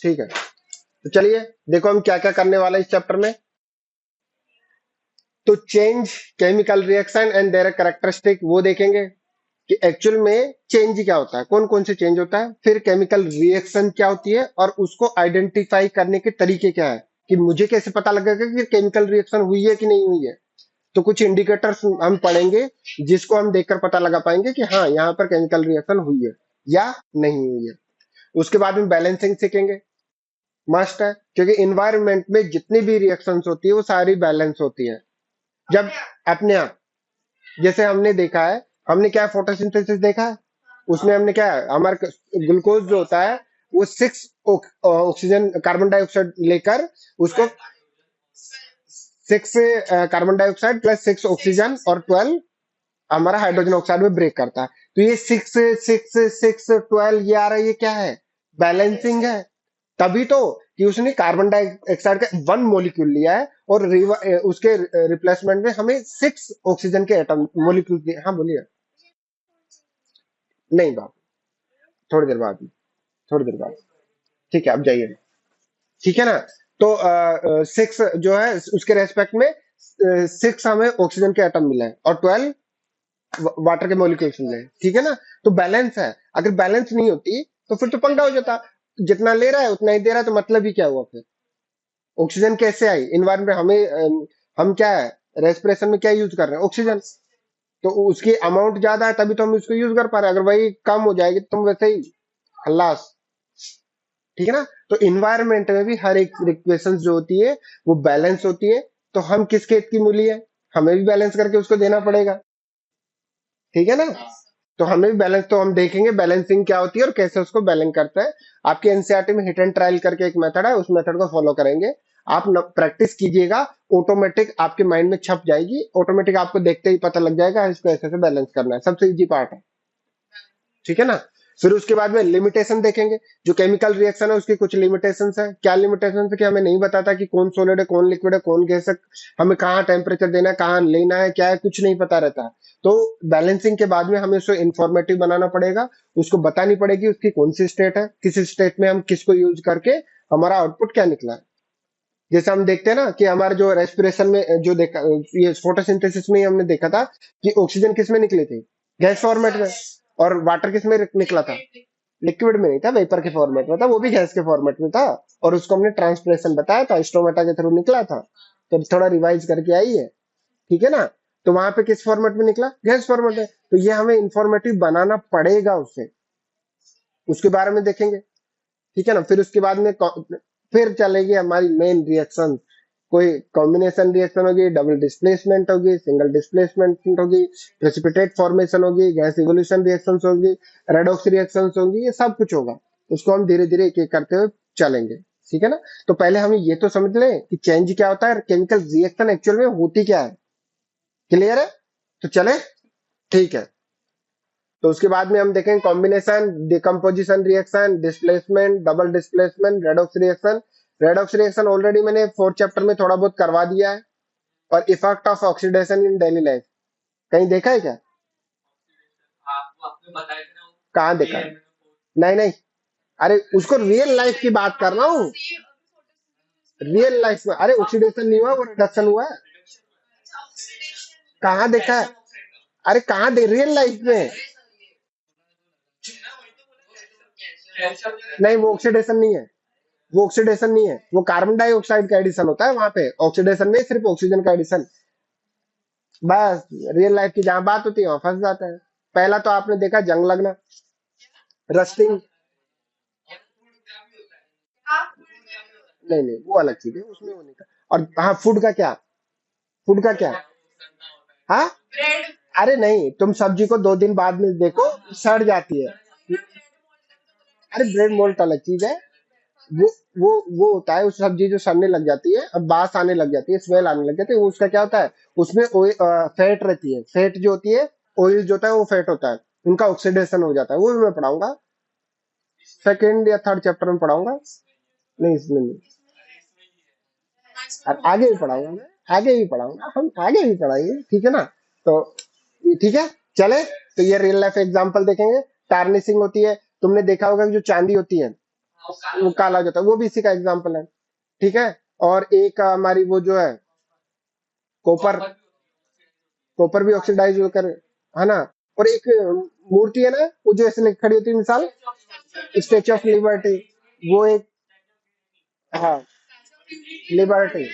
ठीक है, तो चलिए देखो हम क्या क्या करने वाले हैं इस चैप्टर में। तो change chemical reaction and there characteristic वो देखेंगे कि एक्चुअल में चेंज क्या होता है, कौन कौन से चेंज होता है, फिर केमिकल रिएक्शन क्या होती है और उसको आइडेंटिफाई करने के तरीके क्या है, कि मुझे कैसे पता लगेगा कि केमिकल रिएक्शन हुई है कि नहीं हुई है। तो कुछ इंडिकेटर्स हम पढ़ेंगे जिसको हम देखकर पता लगा पाएंगे कि हाँ यहाँ पर केमिकल रिएक्शन हुई है या नहीं हुई है। उसके बाद में बैलेंसिंग सीखेंगे, मस्ट है, क्योंकि इन्वायरमेंट में जितनी भी रिएक्शंस होती है वो सारी बैलेंस होती है। जब अपने आप, जैसे हमने देखा है, हमने क्या फोटोसिंथेसिस देखा है, उसमें हमने क्या है, हमारा ग्लूकोज जो होता है वो 6 ऑक्सीजन कार्बन डाइऑक्साइड लेकर उसको 6 कार्बन डाइऑक्साइड प्लस 6 ऑक्सीजन और 12 हमारा हाइड्रोजन ऑक्साइड में ब्रेक करता है। तो ये 6 6 6 12 ये आ रहा है, ये क्या है, बैलेंसिंग है। तभी तो कि उसने कार्बन डाइऑक्साइड का 1 मॉलिक्यूल लिया है और उसके रिप्लेसमेंट में हमें 6 ऑक्सीजन के एटम मॉलिक्यूल दिए। हाँ बोलिए। नहीं बाप, थोड़ी देर बाद, थोड़ी देर बाद, ठीक है आप जाइए, ठीक है ना। तो 6 जो है उसके रेस्पेक्ट में 6 हमें ऑक्सीजन के एटम मिले हैं और 12 वाटर के मॉलिक्यूल्स मिले हैं, ठीक है ना। तो बैलेंस है, अगर बैलेंस नहीं होती तो फिर तो पंगा हो जाता, जितना ले रहा है उतना ही दे रहा है, तो मतलब ही क्या हुआ फिर। ऑक्सीजन कैसे आई इन्वायरमेंट हमें, हम क्या है रेस्पिरेशन में क्या यूज कर रहे हैं, ऑक्सीजन। तो उसकी अमाउंट ज्यादा है तभी तो हम उसको यूज कर पा रहे हैं, अगर वही कम हो जाएगी तो तुम वैसे ही खल्लास, ठीक है ना। तो इन्वायरमेंट में भी हर एक इक्वेशन जो होती है वो बैलेंस होती है। तो हम किस खेत की मूली है, हमें भी बैलेंस करके उसको देना पड़ेगा, ठीक है ना। तो हमें भी बैलेंस, तो हम देखेंगे बैलेंसिंग क्या होती है और कैसे उसको बैलेंस करते हैं। आपके एनसीईआरटी में हिट एंड ट्रायल करके एक मेथड है, उस मेथड को फॉलो करेंगे, आप प्रैक्टिस कीजिएगा, ऑटोमेटिक आपके माइंड में छप जाएगी, ऑटोमेटिक आपको देखते ही पता लग जाएगा इसको ऐसे से बैलेंस करना है, सबसे इजी पार्ट है, ठीक है ना। फिर उसके बाद में लिमिटेशन देखेंगे, जो केमिकल रिएक्शन है उसकी कुछ लिमिटेशन है। क्या लिमिटेशन है कि हमें नहीं बताता कि कौन सॉलिड है कौन लिक्विड है कौन गैस है, हमें कहाँ टेम्परेचर देना है कहाँ लेना है क्या है, कुछ नहीं पता रहता है। तो बैलेंसिंग के बाद में हमें उसको इंफॉर्मेटिव बनाना पड़ेगा, उसको बतानी पड़ेगी उसकी कौन सी स्टेट है, किस स्टेट में हम किसको यूज करके हमारा आउटपुट क्या निकला है। जैसे हम देखते हैं ना कि हमारे जो रेस्पिरेशन में जो देखा, ये फोटोसिंथेसिस में ही हमने देखा था कि ऑक्सीजन किस में निकली थी, गैस फॉर्मेट में, और वाटर किस में निकला था, लिक्विड में नहीं था, वेपर के फॉर्मेट में था, वो भी गैस के फॉर्मेट में था, और उसको हमने ट्रांसपिरेशन बताया था, स्टोमेटा के थ्रू निकला था। तो थोड़ा रिवाइज करके आई है, ठीक है ना। तो वहां पे किस फॉर्मेट में निकला, गैस फॉर्मेट में। तो ये हमें इंफॉर्मेटिव बनाना पड़ेगा उससे, उसके बारे में देखेंगे, ठीक है ना। फिर उसके बाद में फिर चलेगी हमारी मेन रिएक्शन, कोई कॉम्बिनेशन रिएक्शन होगी, डबल डिस्प्लेसमेंट होगी, सिंगल डिस्प्लेसमेंट होगी, प्रेसिपिटेट फॉर्मेशन होगी, गैस इवोल्यूशन रिएक्शंस होगी, रेडॉक्स रिएक्शंस होंगी, ये सब कुछ होगा। उसको हम धीरे धीरे एक एक करते हुए चलेंगे, ठीक है ना। तो पहले हम ये तो समझ लें कि चेंज क्या होता है, केमिकल रिएक्शन एक्चुअल में होती क्या है, क्लियर है। तो चले, ठीक है। तो उसके बाद में हम देखेंगे combination, decomposition reaction, displacement, double displacement, redox reaction. Redox reaction already मैंने 4th चैप्टर में थोड़ा बहुत करवा दिया है। और effect of oxidation in daily life, कहीं देखा है क्या, कहाँ देखा है? नहीं नहीं, अरे उसको रियल लाइफ की बात कर रहा हूँ, रियल लाइफ में। अरे ऑक्सीडेशन नहीं हुआ, वो रिडक्शन हुआ है, कहाँ देखा है, अरे कहाँ दे रियल लाइफ में। नहीं वो ऑक्सीडेशन नहीं है, वो ऑक्सीडेशन नहीं है, वो कार्बन डाइऑक्साइड का एडिशन होता है वहां पे, ऑक्सीडेशन में सिर्फ ऑक्सीजन का एडिशन। बस रियल लाइफ की जहां बात होती है वहां फंस जाता है। पहला तो आपने देखा जंग लगना, रस्टिंग, नहीं नहीं वो अलग चीज है, उसमें वो नहीं था। और हाँ फूड का क्या, फूड का क्या, हाँ, अरे नहीं तुम सब्जी को 2 दिन बाद में देखो सड़ जाती है। अरे ब्रेड मोल्ट अलग चीज है, वो वो होता है उस सब्जी जो सड़ने लग जाती है, अब बास आने लग जाती है, स्मेल आने लग जाती है, वो उसका क्या होता है, उसमें फैट रहती है, फैट जो होती है, ऑयल जो होता है वो फैट होता है, उनका ऑक्सीडेशन हो जाता है, वो भी मैं पढ़ाऊंगा 2nd या 3rd चैप्टर में पढ़ाऊंगा। नहीं इसमें नहीं, और आगे भी पढ़ाऊंगा मैं, आगे भी पढ़ाऊंगा, हम आगे भी पढ़ाएंगे, ठीक है ना। तो ये ठीक है, चले। तो ये रियल लाइफ एग्जांपल देखेंगे। टार्निशिंग होती है, तुमने देखा होगा कि जो चांदी होती है वो काला हो जाता है, वो भी इसी का एग्जाम्पल है। ठीक है। और एक हमारी वो जो है कॉपर, कॉपर भी ऑक्सीडाइज होकर, है ना। और एक मूर्ति है ना, वो जो ऐसे खड़ी होती है मिसाल, स्टेच्यू ऑफ लिबर्टी, वो एक, हाँ, लिबर्टी,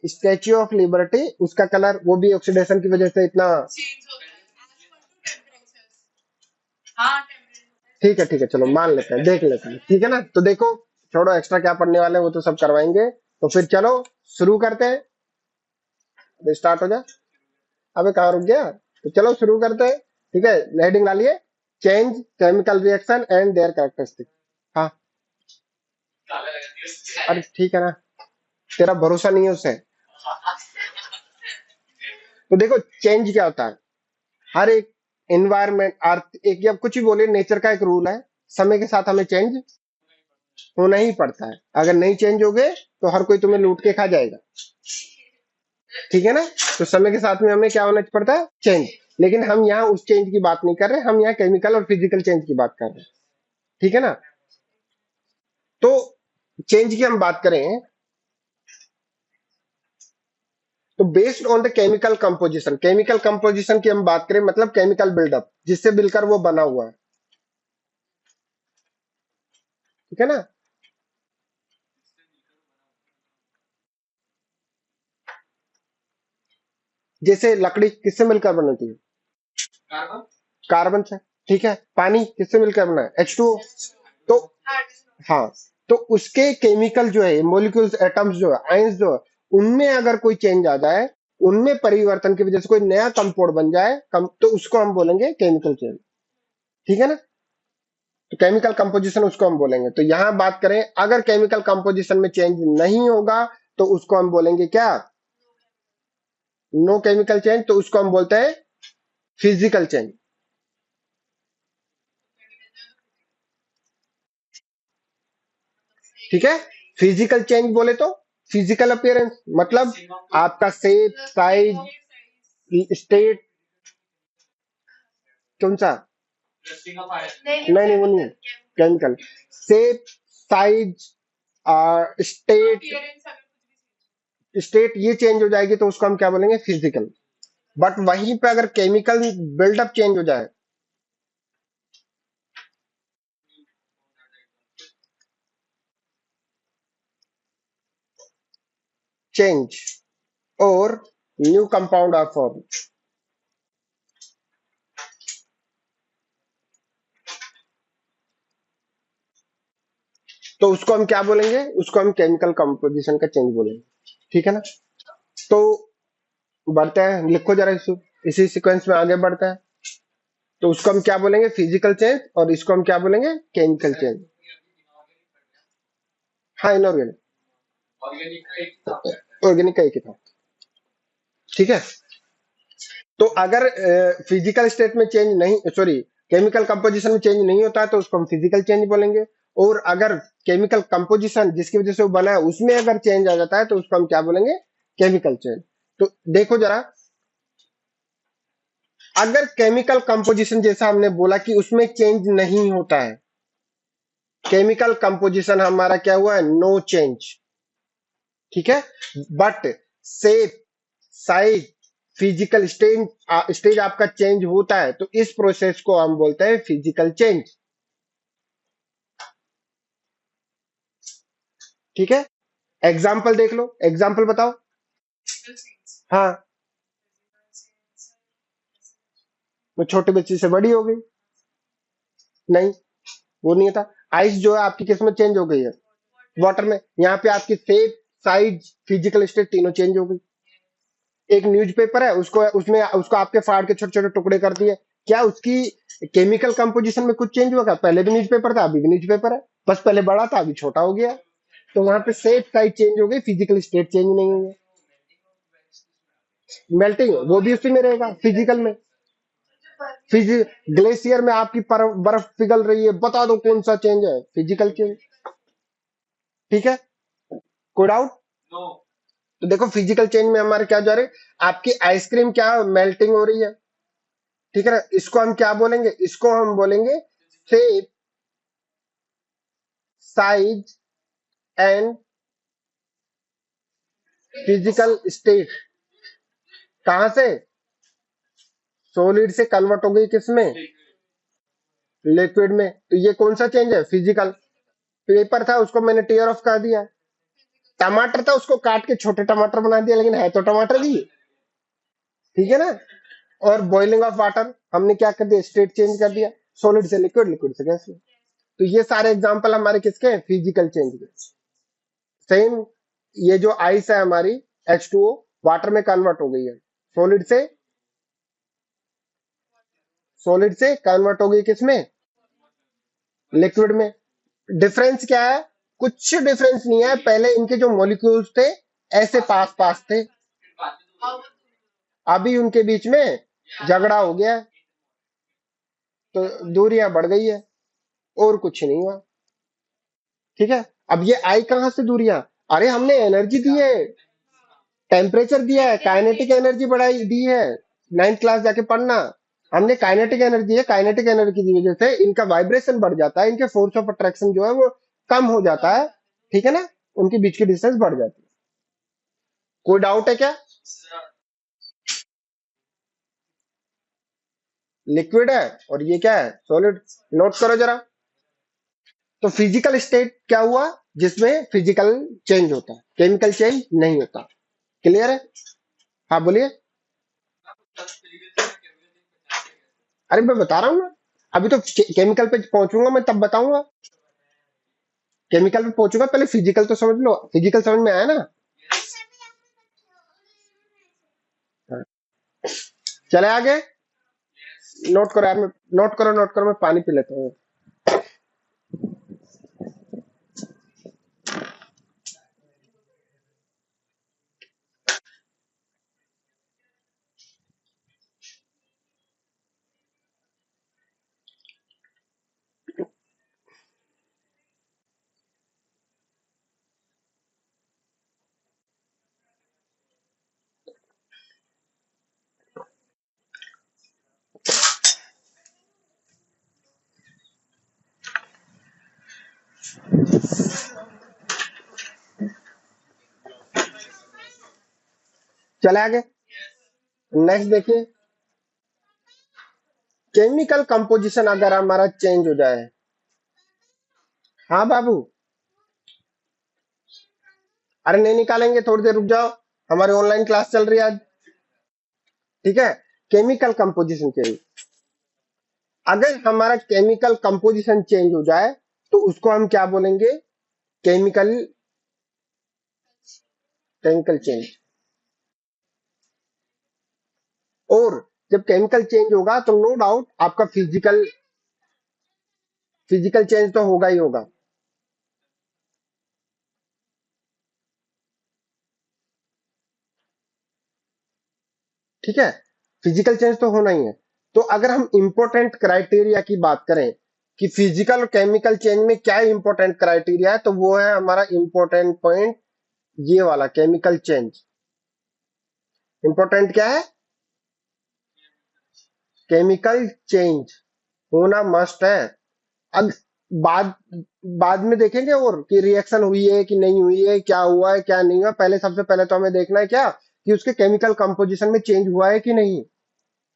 स्टेच्यू ऑफ लिबर्टी, उसका कलर वो भी ऑक्सीडेशन की वजह से इतना। ठीक है, ठीक है, चलो मान लेते हैं, देख लेते हैं, ठीक है ना। तो देखो, छोड़ो एक्स्ट्रा क्या पढ़ने वाले हैं, वो तो सब करवाएंगे। तो फिर चलो शुरू करते हैं, स्टार्ट हो जा। अबे कहाँ रुक गया, तो चलो शुरू करते हैं। ठीक है, हेडिंग डालिए, change chemical reaction and there characteristic. हाँ, अरे ठीक है ना, तेरा भरोसा नहीं है उससे। तो देखो चेंज क्या होता है, हर एक एनवायरमेंट, अर्थ, एक या कुछ भी बोले, नेचर का एक रूल है, समय के साथ हमें चेंज होना ही पड़ता है। अगर नहीं चेंज हो गए तो हर कोई तुम्हें लूट के खा जाएगा। ठीक है ना। तो समय के साथ में हमें क्या होना पड़ता है, चेंज। लेकिन हम यहाँ उस चेंज की बात नहीं कर रहे, हम यहाँ केमिकल और फिजिकल चेंज की बात कर रहे हैं। ठीक है ना। तो चेंज की हम बात करें, तो based on the chemical composition, chemical composition की हम बात करें, मतलब केमिकल बिल्डअप जिससे मिलकर वो बना हुआ है। ठीक है ना। जैसे लकड़ी किससे मिलकर बनती है, कार्बन से। ठीक है, पानी किससे मिलकर बना है, H2O। तो हाँ, तो उसके केमिकल जो है, मोलिक्यूल्स, एटम्स जो है, आयंस जो है, उनमें अगर कोई चेंज आ जाए, उनमें परिवर्तन की वजह से कोई नया कंपाउंड बन जाए तो उसको हम बोलेंगे केमिकल चेंज। ठीक है ना। तो केमिकल कंपोजिशन उसको हम बोलेंगे। तो यहां बात करें, अगर केमिकल कंपोजिशन में चेंज नहीं होगा तो उसको हम बोलेंगे क्या, नो केमिकल चेंज, तो उसको हम बोलते हैं फिजिकल चेंज। ठीक है। फिजिकल चेंज बोले तो फिजिकल अपीयरेंस, मतलब आपका शेप, साइज, स्टेट, कौन सा, नहीं नहीं वो नहीं, chemical, shape, size, state, state ये चेंज हो जाएगी तो उसको हम क्या बोलेंगे, फिजिकल। बट वहीं पे अगर केमिकल बिल्डअप चेंज हो जाए, चेंज और न्यू कंपाउंड आर फॉर्म, तो उसको हम क्या बोलेंगे, उसको हम केमिकल कंपोजिशन का चेंज बोलेंगे। ठीक है ना। तो बढ़ते हैं, लिखो जरा इसी सीक्वेंस में आगे बढ़ते हैं। तो उसको हम क्या बोलेंगे, फिजिकल चेंज, और इसको हम क्या बोलेंगे, केमिकल चेंज। हाँ, इनऑर्गेनिक, ऑर्गेनिक का एक ही था। ठीक है। तो अगर फिजिकल स्टेट में चेंज नहीं, सॉरी, केमिकल कंपोजिशन में चेंज नहीं होता है तो उसको हम फिजिकल चेंज बोलेंगे। और अगर केमिकल कंपोजिशन जिसकी वजह से वो बना है उसमें अगर चेंज आ जाता है तो उसको हम क्या बोलेंगे, केमिकल चेंज। तो देखो जरा, अगर केमिकल कंपोजिशन जैसा हमने बोला कि उसमें चेंज नहीं होता है, केमिकल कंपोजिशन हमारा क्या हुआ है, नो चेंज। ठीक है। But shape, size, physical stage, stage आपका चेंज होता है, तो इस प्रोसेस को हम बोलते हैं फिजिकल चेंज। ठीक है। एग्जाम्पल देख लो, एग्जाम्पल बताओ। हाँ, वो छोटे बच्चे से बड़ी हो गई, नहीं, वो नहीं था। आइस जो है आपकी किस्मत चेंज हो गई है, वाटर में, यहाँ पे आपकी शेप, साइज, फिजिकल स्टेट तीनों चेंज हो गई। एक न्यूज़पेपर है, उसको उसमें उसको आपके फाड़ के छोटे छोटे टुकड़े कर दिए, क्या उसकी केमिकल कंपोजिशन में कुछ चेंज होगा, पहले भी न्यूज़पेपर था अभी भी न्यूज़पेपर है, बस पहले बड़ा था अभी छोटा हो गया। तो वहां पे शेप, साइज चेंज हो गई, फिजिकल स्टेट चेंज नहीं हुई है। मेल्टिंग वो भी उसी में रहेगा, फिजिकल में। फिजि ग्लेशियर में आपकी बर्फ पिघल रही है, बता दो कौन सा चेंज है, फिजिकल चेंज। ठीक है, कोई डाउट। तो देखो फिजिकल चेंज में हमारे क्या जा रहे हैं, आपकी आइसक्रीम क्या मेल्टिंग हो रही है। ठीक है ना, इसको हम क्या बोलेंगे, इसको हम बोलेंगे shape, size and physical state कहां से, सॉलिड से कन्वर्ट हो गई किसमें, लिक्विड में। तो ये कौन सा चेंज है, फिजिकल। पेपर था उसको मैंने टीयर ऑफ कर दिया, टमाटर था उसको काट के छोटे टमाटर बना दिया, लेकिन है तो टमाटर ही, ठीक है ना। और बॉइलिंग ऑफ वाटर हमने क्या कर दिया, स्टेट चेंज कर दिया, सॉलिड से लिक्विड, लिक्विड से गैस में। तो ये सारे एग्जांपल हमारे किसके हैं, फिजिकल चेंज के। सेम ये जो आइस है हमारी H2O वाटर में कन्वर्ट हो गई है, सॉलिड से, सॉलिड से कन्वर्ट हो गई किसमें, लिक्विड में। डिफरेंस क्या है, कुछ डिफरेंस नहीं है, पहले इनके जो मॉलिक्यूल्स थे ऐसे पास पास थे, अभी उनके बीच में झगड़ा हो गया है, तो दूरियां बढ़ गई है, और कुछ नहीं हुआ, ठीक है। अब ये आई कहां से दूरियां, अरे हमने एनर्जी दी है, टेम्परेचर दिया है, काइनेटिक एनर्जी बढ़ाई दी है, 9th क्लास जाके पढ़ना। हमने काइनेटिक एनर्जी है, काइनेटिक एनर्जी की वजह से इनका वाइब्रेशन बढ़ जाता है, इनके फोर्स ऑफ अट्रैक्शन जो है वो कम हो जाता है, ठीक है ना, उनके बीच की डिस्टेंस बढ़ जाती है। कोई डाउट है क्या, लिक्विड है और ये क्या है, सॉलिड। नोट करो जरा। तो फिजिकल स्टेट क्या हुआ, जिसमें फिजिकल चेंज होता है, केमिकल चेंज नहीं होता, क्लियर है। हाँ बोलिए। अरे मैं बता रहा हूँ ना, अभी तो केमिकल पे पहुंचूंगा मैं तब बताऊंगा, केमिकल पे पहुंचूंगा, पहले फिजिकल तो समझ लो, फिजिकल समझ में आया ना। हाँ। चले आगे, नोट करो यार, मैं नोट करो, नोट करो, मैं पानी पी लेता हूँ। चले आगे, नेक्स्ट देखिए, केमिकल कंपोजिशन अगर हमारा चेंज हो जाए। हाँ बाबू, अरे नहीं निकालेंगे, थोड़ी देर रुक जाओ, हमारी ऑनलाइन क्लास चल रही है आज, ठीक है। केमिकल कंपोजिशन चेंज, अगर हमारा केमिकल कंपोजिशन चेंज हो जाए तो उसको हम क्या बोलेंगे, केमिकल, केमिकल चेंज। और जब केमिकल चेंज होगा तो नो डाउट आपका फिजिकल, फिजिकल चेंज तो होगा ही होगा, ठीक है, फिजिकल चेंज तो होना ही है। तो अगर हम इंपॉर्टेंट क्राइटेरिया की बात करें कि फिजिकल और केमिकल चेंज में क्या इंपॉर्टेंट क्राइटेरिया है, तो वो है हमारा इंपॉर्टेंट पॉइंट, ये वाला केमिकल चेंज। इंपॉर्टेंट क्या है, केमिकल चेंज होना मस्ट है। अब बाद बाद में देखेंगे और कि रिएक्शन हुई है कि नहीं हुई है, क्या हुआ है क्या नहीं हुआ, पहले सबसे पहले तो हमें देखना है क्या, कि उसके केमिकल कंपोजिशन में चेंज हुआ है कि नहीं,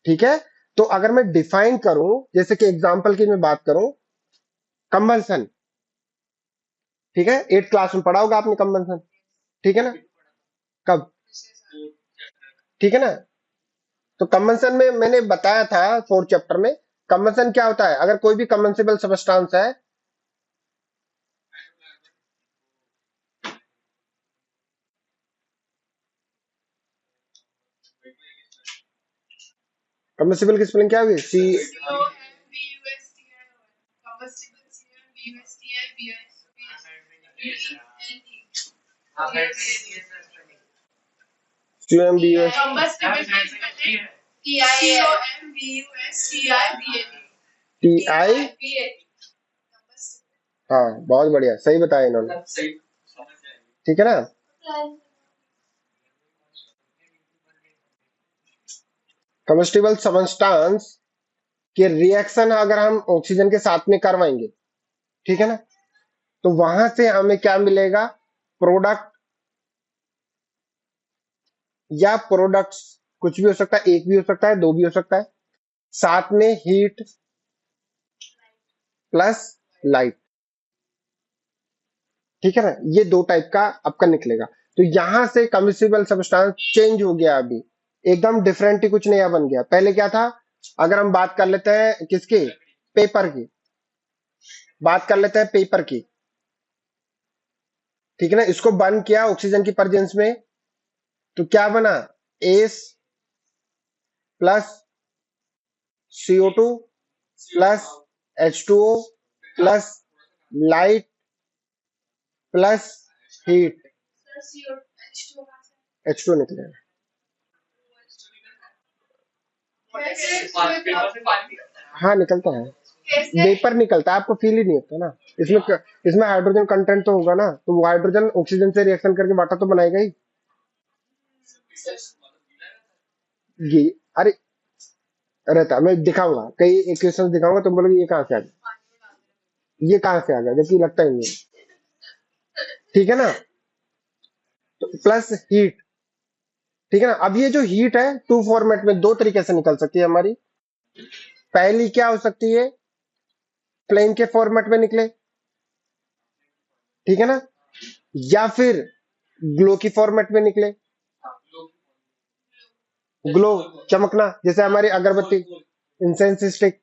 ठीक है। तो अगर मैं डिफाइन करूं, जैसे कि एग्जांपल की मैं बात करूं, कंबंशन, ठीक है, 8th क्लास में पढ़ा होगा आपने कंबंशन, ठीक है ना, कब, ठीक है ना। तो कंबंशन में मैंने बताया था 4th चैप्टर में, कंबंशन क्या होता है, अगर कोई भी कंबंसिबल सबस्टांस है, कंबंसिबल की स्पेलिंग क्या होगी, सी, COM BUS TI, हाँ बहुत बढ़िया, सही बताया इन्होंने, ठीक है ना। कम्बस्टिबल सबस्टांस के रिएक्शन अगर हम ऑक्सीजन के साथ में करवाएंगे, ठीक है ना, तो वहां से हमें क्या मिलेगा, प्रोडक्ट या प्रोडक्ट्स, कुछ भी हो सकता है, एक भी हो सकता है, दो भी हो सकता है, साथ में हीट प्लस लाइट। ठीक है ना, ये दो टाइप का आपका निकलेगा। तो यहां से कम्बिसिबल सब्सटेंस चेंज हो गया, अभी एकदम डिफरेंट ही, कुछ नया बन गया। पहले क्या था, अगर हम बात कर लेते हैं किसकी, पेपर की, बात कर लेते हैं पेपर की। ठीक है ना, इसको बर्न किया ऑक्सीजन की प्रेजेंस में, तो क्या बना, S plus CO2 plus H2O plus light plus heat, H2 निकलेगा। हाँ निकलता है, वेपर निकलता है, आपको फील ही नहीं होता ना। इसमें इसमें हाइड्रोजन कंटेंट तो होगा ना, तो वो हाइड्रोजन ऑक्सीजन से रिएक्शन करके वाटर तो बनाएगा ही। ये अरे रहता, मैं दिखाऊंगा, कई इक्वेशन दिखाऊंगा, तुम बोलोगे ये कहाँ से आ गया, ये कहाँ से आ गया, जबकि लगता ही नहीं। ठीक है ना, तो प्लस हीट। ठीक है ना, अब ये जो हीट है टू फॉर्मेट में दो तरीके से निकल सकती है हमारी। पहली क्या हो सकती है, प्लेन के फॉर्मेट में निकले, ठीक है ना, या फिर ग्लो की फॉर्मेट में निकले। ग्लो, चमकना, जैसे हमारी अगरबत्ती, इंसेंस स्टिक,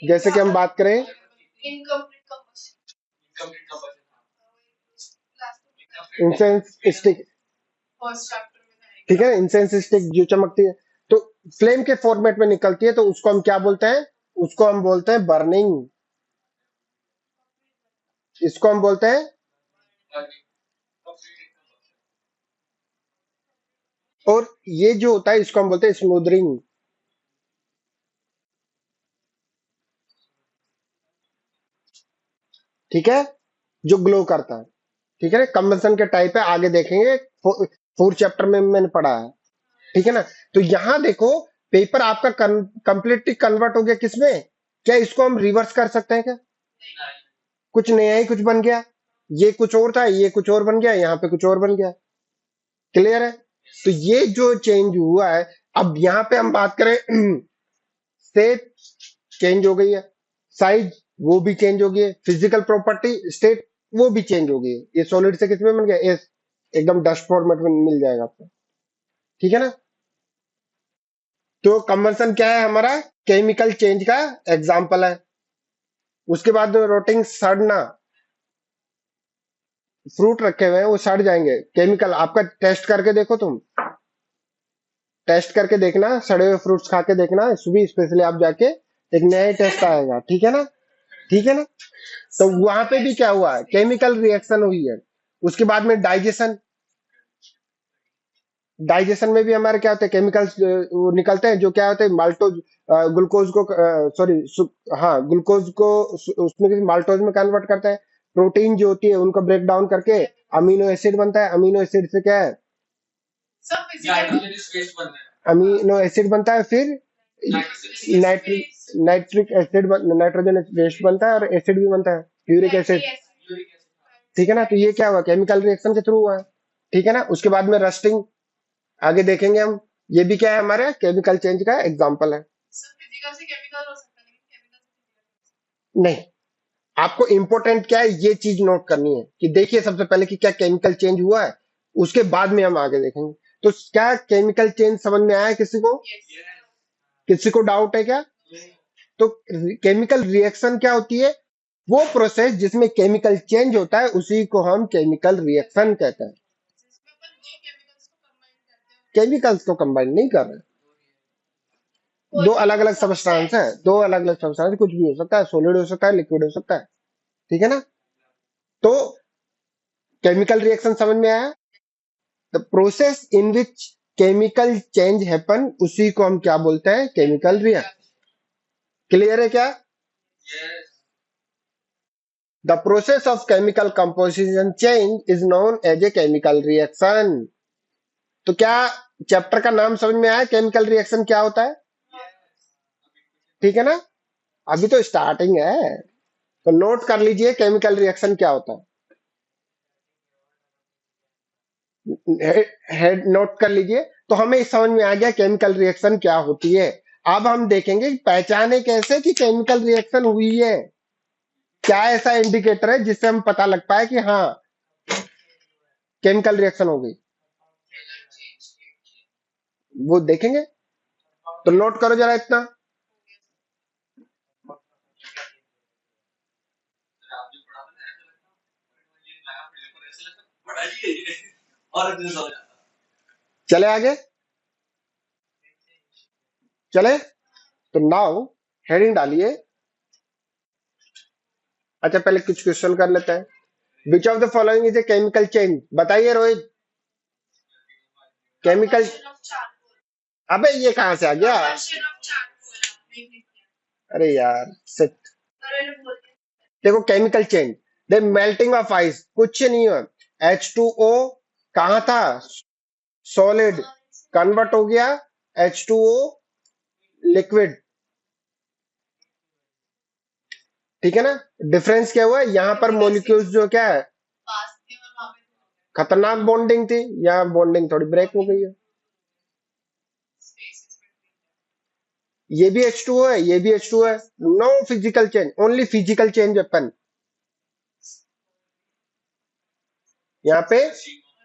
जैसे कि हम बात करें इंसेंस स्टिक, ठीक है, इंसेंस स्टिक जो चमकती है, तो फ्लेम के फॉर्मेट में निकलती है, तो उसको हम क्या बोलते हैं, उसको हम बोलते हैं बर्निंग, इसको हम बोलते हैं, और ये जो होता है इसको हम बोलते हैं स्मूदरिंग। ठीक है, जो ग्लो करता है। ठीक है, कंबसन के टाइप है, आगे देखेंगे, फोर्थ चैप्टर में मैंने पढ़ा है। ठीक है ना, तो यहां देखो, पेपर आपका कंप्लीटली कन्वर्ट हो गया किसमें, क्या इसको हम रिवर्स कर सकते हैं क्या, कुछ नया ही कुछ बन गया, ये कुछ और था, ये कुछ और बन गया, यहाँ पे कुछ और बन गया। क्लियर है, तो ये जो चेंज हुआ है, अब यहाँ पे हम बात करें स्टेट चेंज हो गई है, साइज वो भी चेंज हो गई है, फिजिकल प्रॉपर्टी स्टेट वो भी चेंज हो गई है। ये सॉलिड से किसमें बन गया, एस, एकदम डस्ट फॉर्मेट में मिल जाएगा आपको। ठीक है ना, तो कंबंशन क्या है हमारा, केमिकल चेंज का एग्जाम्पल है। उसके बाद रोटिंग, सड़ना, फ्रूट रखे हुए हैं वो सड़ जाएंगे, केमिकल आपका टेस्ट करके देखो, तुम टेस्ट करके देखना, सड़े हुए फ्रूट्स खा के देखना, सुबह स्पेशली आप जाके, एक नया ही टेस्ट आएगा। ठीक है ना, ठीक है ना, तो वहां पे भी क्या हुआ है, केमिकल रिएक्शन हुई है। उसके बाद में डाइजेशन, डाइजेशन में भी हमारे क्या होते हैं, केमिकल्स वो निकलते हैं, जो क्या होते हैं, माल्टोज, ग्लूकोज को, सॉरी, हाँ ग्लूकोज को उसमें किसी माल्टोज में कन्वर्ट करता है। प्रोटीन जो होती है उनको ब्रेक डाउन करके अमीनो एसिड बनता है, अमीनो एसिड से क्या है, अमीनो एसिड बनता है, फिर nitric nitric acid, nitrogen waste बनता है, और एसिड भी बनता है, यूरिक एसिड। ठीक है ना, तो ये क्या हुआ, केमिकल रिएक्शन के थ्रू हुआ है। ठीक है ना, उसके बाद में रस्टिंग, आगे देखेंगे हम, ये भी क्या है, हमारे केमिकल चेंज का एग्जांपल है। नहीं, आपको इंपॉर्टेंट क्या है, ये चीज नोट करनी है कि देखिए सबसे पहले कि क्या केमिकल चेंज हुआ है, उसके बाद में हम आगे देखेंगे। तो क्या केमिकल चेंज समझ में आया है किसी को, किसी को डाउट है क्या, तो केमिकल रिएक्शन क्या होती है, वो प्रोसेस जिसमें केमिकल चेंज होता है उसी को हम केमिकल रिएक्शन कहते हैं। केमिकल्स तो कंबाइन नहीं कर रहे, दो अलग अलग सब्सटेंस है, दो अलग अलग सब्सटेंस, कुछ भी हो सकता है, सॉलिड हो सकता है, लिक्विड हो सकता है। ठीक है ना, तो केमिकल रिएक्शन समझ में आया, the process in which chemical change happen, उसी को हम क्या बोलते हैं, केमिकल रिएक्शन। क्लियर है क्या, the process of chemical composition change is known as a chemical reaction. तो क्या चैप्टर का नाम समझ में आया, केमिकल रिएक्शन क्या होता है। ठीक है ना, अभी तो स्टार्टिंग है, तो नोट कर लीजिए केमिकल रिएक्शन क्या होता है। हेड नोट कर लीजिए। तो हमें इस समझ में आ गया केमिकल रिएक्शन क्या होती है। अब हम देखेंगे कि पहचाने कैसे कि केमिकल रिएक्शन हुई है। क्या ऐसा इंडिकेटर है जिससे हम पता लग पाए कि हाँ केमिकल रिएक्शन हो गई, वो देखेंगे। तो नोट करो जरा इतना। चले आगे, चले। तो नाउ हेडिंग डालिए। अच्छा पहले कुछ क्वेश्चन कर लेते हैं। विच of the following is a chemical change, बताइए रोहित। केमिकल, अबे ये कहां से आ गया? अरे यार शिट। देखो chemical change, the melting of ice, कुछ नहीं है। H2O कहाँ था? सॉलिड, कन्वर्ट हो गया H2O लिक्विड। ठीक है ना। डिफरेंस क्या हुआ यहाँ पर? मोलिक्यूल्स जो क्या है, खतरनाक बॉन्डिंग थी, यहाँ बॉन्डिंग थोड़ी ब्रेक हो गई है। ये भी H2O है, ये भी H2O है। No physical change, only physical change अपन यहाँ पे।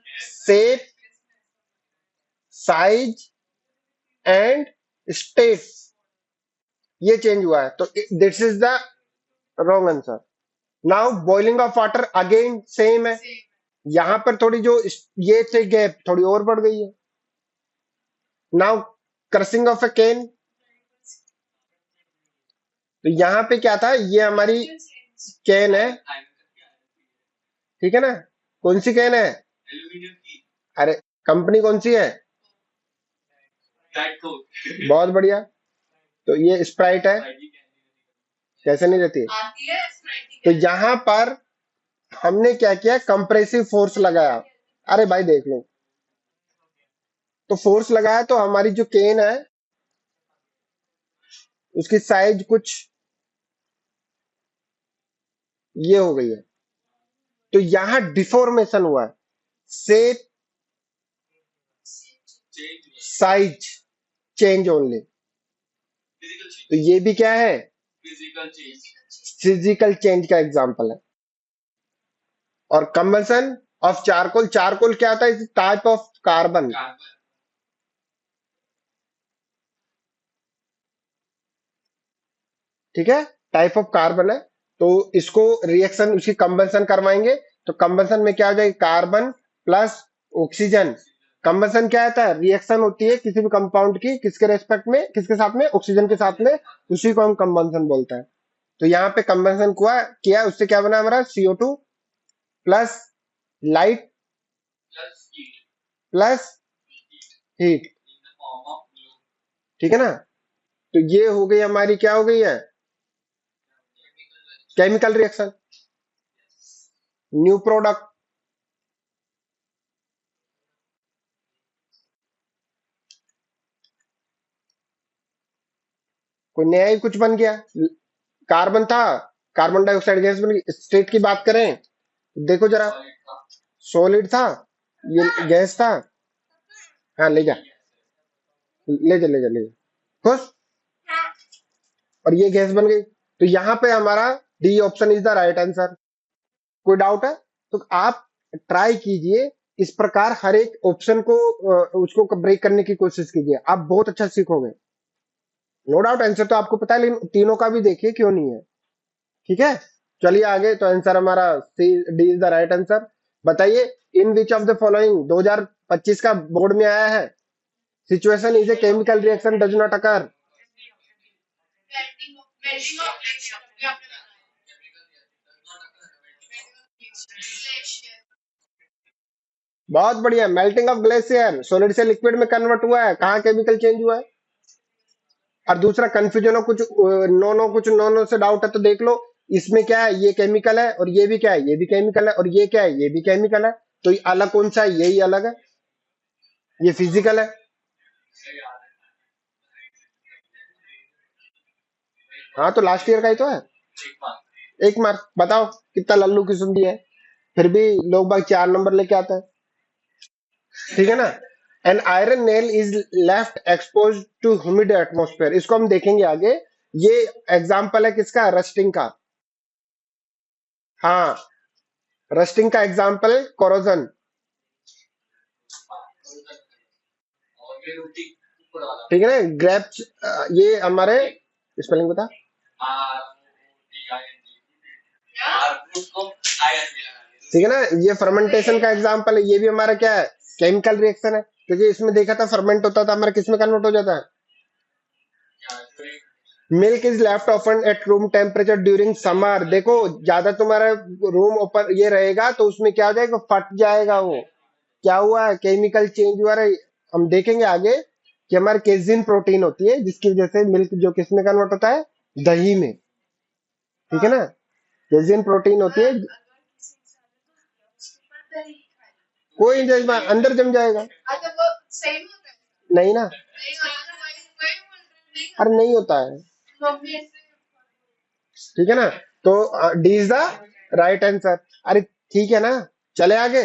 शेप, साइज एंड स्टेट, ये चेंज हुआ है। तो this is the wrong answer. Now boiling of water again same है। यहां पर थोड़ी जो ये थे गैप थोड़ी और बढ़ गई है। नाउ क्रशिंग ऑफ ए केन, तो यहां पे क्या था, ये हमारी कैन है। ठीक है ना। कौन सी कैन है? अरे कंपनी कौन सी है? बहुत बढ़िया। तो ये स्प्राइट है। कैसे नहीं रहती है? तो यहां पर हमने क्या किया, कंप्रेसिव फोर्स लगाया। अरे भाई देख लो, तो फोर्स लगाया तो हमारी जो केन है उसकी साइज कुछ ये हो गई है। तो यहां डिफॉर्मेशन हुआ है। Shape, size change only. तो ये भी क्या है? फिजिकल चेंज का एग्जांपल है। और कंबसन ऑफ चारकोल, चारकोल क्या होता है? Type of carbon. ठीक है, टाइप ऑफ कार्बन है। तो इसको रिएक्शन उसकी कंबसन करवाएंगे। तो कंबसन में क्या हो जाएगा? Carbon plus oxygen. कंबसन क्या होता है? रिएक्शन होती है किसी भी कंपाउंड की, किसके रेस्पेक्ट में, किसके साथ में? ऑक्सीजन के साथ में। उसी को हम कंबसन बोलते हैं। तो यहाँ पे कंबसन किया, उससे क्या बना हमारा? CO2 plus light plus heat. ठीक है ना। तो ये हो गई हमारी, क्या हो गई है? Chemical reaction, new product. कोई नया ही कुछ बन गया। कार्बन था, कार्बन डाइऑक्साइड गैस बन गई। स्टेट की बात करें, देखो जरा, सॉलिड था, ये गैस था। हाँ ले जा, ले जा, ले जा, ले जा, खुश। और ये गैस बन गई। तो यहाँ पे हमारा D option is the right answer. कोई डाउट है? तो आप ट्राई कीजिए इस प्रकार हर एक ऑप्शन को उसको ब्रेक करने की कोशिश कीजिए, आप बहुत अच्छा सीखोगे। नो डाउट आंसर तो आपको पता है, लेकिन तीनों का भी देखिए क्यों नहीं है। ठीक है, चलिए आगे। तो आंसर हमारा C, D is the right answer. बताइए, in which of the following 2025 का बोर्ड में आया है, situation is a chemical reaction does not occur. बहुत बढ़िया, मेल्टिंग ऑफ ग्लेशियर, सॉलिड से लिक्विड में कन्वर्ट हुआ है, कहाँ केमिकल चेंज हुआ है। और दूसरा कंफ्यूजन हो कुछ, नो नो कुछ नो नो से डाउट है तो देख लो। इसमें क्या है? ये केमिकल है, और ये भी क्या है? ये भी केमिकल है, और ये क्या है? ये भी केमिकल है। तो ये अलग कौन सा है? यही अलग है, ये फिजिकल है। हाँ तो लास्ट ईयर का ही तो है। 1 मार्क। बताओ कितना लल्लू की सुंदी है, फिर भी लोग बाग 4 नंबर लेके आते हैं। ठीक है ना। An iron nail is left expose to humid atmosphere, इसको हम देखेंगे आगे। ये एग्जाम्पल है किसका, रस्टिंग का। हाँ, रस्टिंग का एग्जाम्पल कोरोजन। ठीक है ना। ग्रेप्स, ये हमारे स्पेलिंग बता। ठीक है ना, ये फर्मेंटेशन का एग्जाम्पल है। ये भी हमारा क्या है, केमिकल रिएक्शन है, क्योंकि इसमें देखा था फर्मेंट होता था हमारा किस में कन्वर्ट हो जाता है। Milk is left open at room temperature during summer. देखो ज्यादा तुम्हारा रूम ओपन ये रहेगा तो उसमें क्या हो जाएगा, फट जाएगा वो। क्या हुआ है, केमिकल चेंज हुआ है। हम देखेंगे आगे कि हमारे केजिन प्रोटीन होती है जिसकी वजह से मिल्क जो किस में कन्वर्ट होता है, दही में। ठीक है ना, केजिन प्रोटीन होती है। कोई अंदर जम जाएगा। नहीं ना, अरे नहीं होता है। ठीक है ना, तो D is the right answer. अरे ठीक है ना, चले आगे।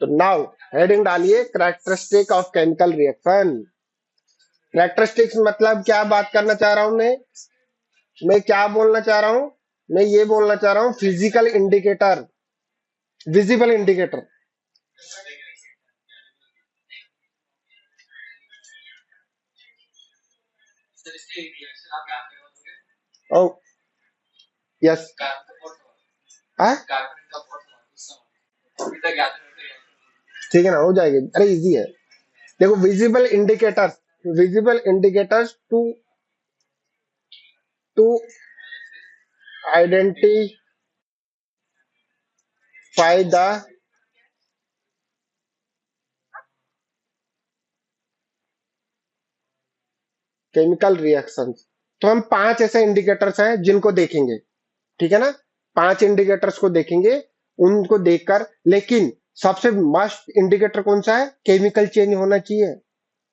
तो नाउ हेडिंग डालिए characteristic of chemical reaction. Characteristics मतलब क्या बात करना चाह रहा हूं मैं क्या बोलना चाह रहा हूं, मैं ये बोलना चाह रहा हूं physical indicator, visible indicator. Oh yes, ठीक है ना, हो जाएगी। अरे इजी है। देखो visible indicators, visible indicators to identify the chemical reactions. तो हम 5 ऐसे इंडिकेटर्स हैं जिनको देखेंगे। ठीक है ना, 5 इंडिकेटर्स को देखेंगे, उनको देखकर। लेकिन सबसे मस्ट इंडिकेटर कौन सा है, केमिकल चेंज होना चाहिए।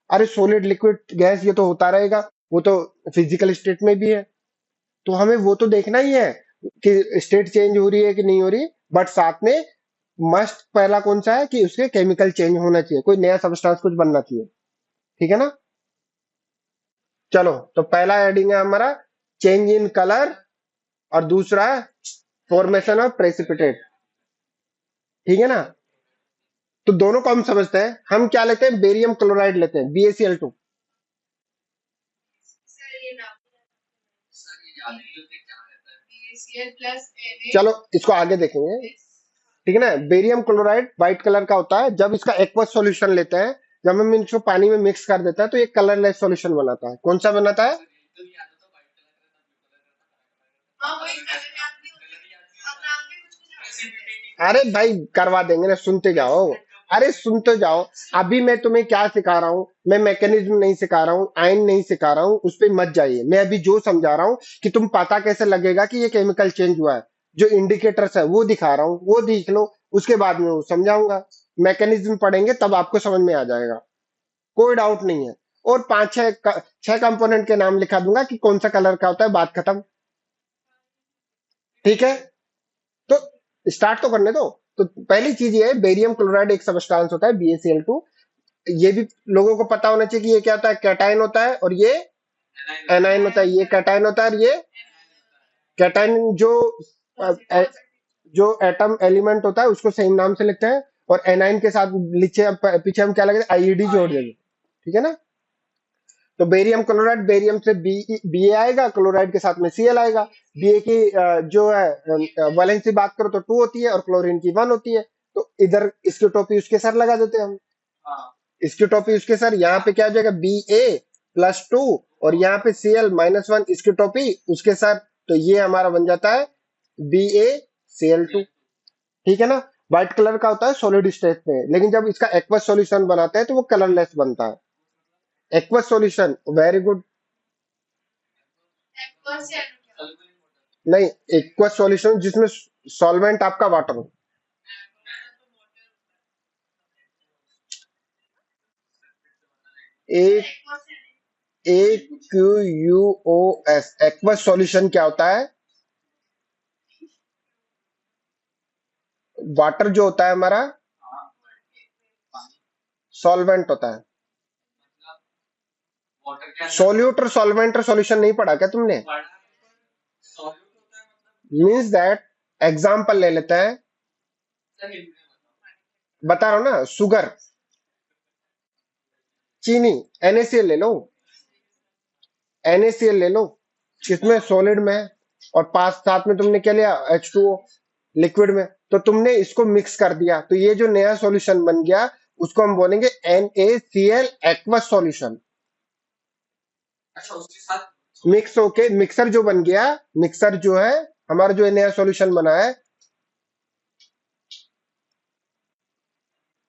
अरे सॉलिड लिक्विड गैस ये तो होता रहेगा, वो तो फिजिकल स्टेट में भी है। तो हमें वो तो देखना ही है कि स्टेट चेंज हो रही है कि नहीं हो रही, बट साथ में मस्ट पहला कौन सा है कि उसके केमिकल चेंज होना चाहिए, कोई नया सबस्टांस कुछ बनना चाहिए। ठीक है ना। चलो, तो पहला हेडिंग है हमारा चेंज इन कलर, और दूसरा फॉर्मेशन ऑफ प्रेसिपिटेट। ठीक है ना, तो दोनों को हम समझते हैं। हम क्या लेते हैं, बेरियम क्लोराइड लेते हैं, BaCl2। चलो इसको आगे देखेंगे। ठीक है ना, बेरियम क्लोराइड व्हाइट कलर का होता है। जब इसका एक्वस सॉल्यूशन लेते हैं, जब हम इसको पानी में मिक्स कर देते हैं तो ये कलरलेस सॉल्यूशन बनाता है। कौन सा बनाता है, अरे भाई करवा देंगे ना, सुनते जाओ। अरे सुनते जाओ। अभी मैं तुम्हें क्या सिखा रहा हूँ, मैं मैकेनिज्म नहीं सिखा रहा हूँ, आयन नहीं सिखा रहा हूँ, उस पर मत जाइए। मैं अभी जो समझा रहा हूँ कि तुम पता कैसे लगेगा कि ये केमिकल चेंज हुआ है, जो इंडिकेटर्स है वो दिखा रहा हूँ, वो देख लो। उसके बाद में वो समझाऊंगा। मैकेनिज्म पढ़ेंगे तब आपको समझ में आ जाएगा, कोई डाउट नहीं है। और 5 6 कंपोनेंट के नाम लिखा दूंगा कि कौन सा कलर का होता है, बात खत्म। ठीक है, तो स्टार्ट तो करने दो। तो पहली चीज ये है, बेरियम क्लोराइड एक सबस्टांस होता है, BaCl2। ये भी लोगों को पता होना चाहिए कि ये क्या होता है, कैटायन होता है और ये एनायन होता है। ये कैटायन होता है और ये कैटायन अ, ए- जो एटम एलिमेंट होता है उसको सेम नाम से लिखते हैं। और एनाइन के साथ नीचे पीछे हम क्या लगे, आईईडी जोड़ देंगे। ठीक है ना। तो बेरियम क्लोराइड, बेरियम से बी आएगा, क्लोराइड के साथ में Cl आएगा। बी की जो है वैलेंसी बात करो तो 2 होती है और क्लोरीन की 1 होती है। तो इधर इसकी टोपी उसके सर लगा देते हैं हम। इसकी टोपी उसके सर, यहाँ पे क्या हो जाएगा, Ba+2, और यहाँ पे Cl-1 इसकी टोपी उसके सर। तो ये हमारा बन जाता है BaCl2। ठीक है ना। व्हाइट कलर का होता है सॉलिड स्टेट में, लेकिन जब इसका एक्वस सॉल्यूशन बनाते हैं तो वो कलरलेस बनता है। Aqueous solution, very good. नहीं, एक्वस सॉल्यूशन जिसमें सॉल्वेंट आपका वाटर हो। एक AQUOS, एक्वस सॉल्यूशन क्या होता है? वाटर जो होता है हमारा सॉल्वेंट होता है। सोल्यूट और सॉल्वेंट और सॉल्यूशन नहीं पढ़ा क्या तुमने? मीन्स दैट, एग्जाम्पल ले लेते हैं, बता रहा हूं ना, शुगर, चीनी, NaCl ले लो, NaCl ले लो, किसमें? सॉलिड में है। और पास साथ में तुमने क्या लिया? H2O, लिक्विड में। तो तुमने इसको मिक्स कर दिया, तो ये जो नया सॉल्यूशन बन गया उसको हम बोलेंगे NaCl एक्वस सॉल्यूशन। मिक्स होके मिक्सर जो बन गया, मिक्सर जो है हमारा, जो नया सॉल्यूशन बना है,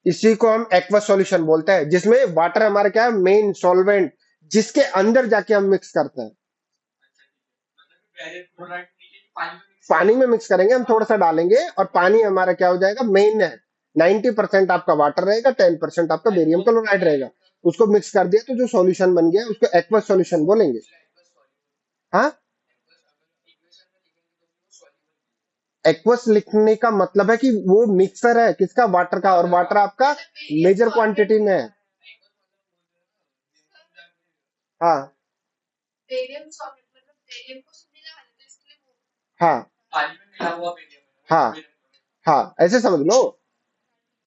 इसी को हम एक्वस सॉल्यूशन बोलते हैं, जिसमें वाटर हमारा क्या है? मेन सॉल्वेंट, जिसके अंदर जाके हम मिक्स करते हैं। पानी में मिक्स करेंगे हम, थोड़ा सा डालेंगे, और पानी हमारा क्या हो जाएगा? मेन है। 90% आपका वाटर रहेगा, 10% आपका बेरियम क्लोराइड रहेगा। उसको मिक्स कर दिया तो जो सॉल्यूशन बन गया उसको एक्वस सॉल्यूशन बोलेंगे। हाँ, एक्वस लिखने का मतलब है कि वो मिक्सर है किसका? वाटर का, और वाटर आपका मेजर क्वांटिटी में है। हाँ हाँ हाँ हाँ, ऐसे समझ लो,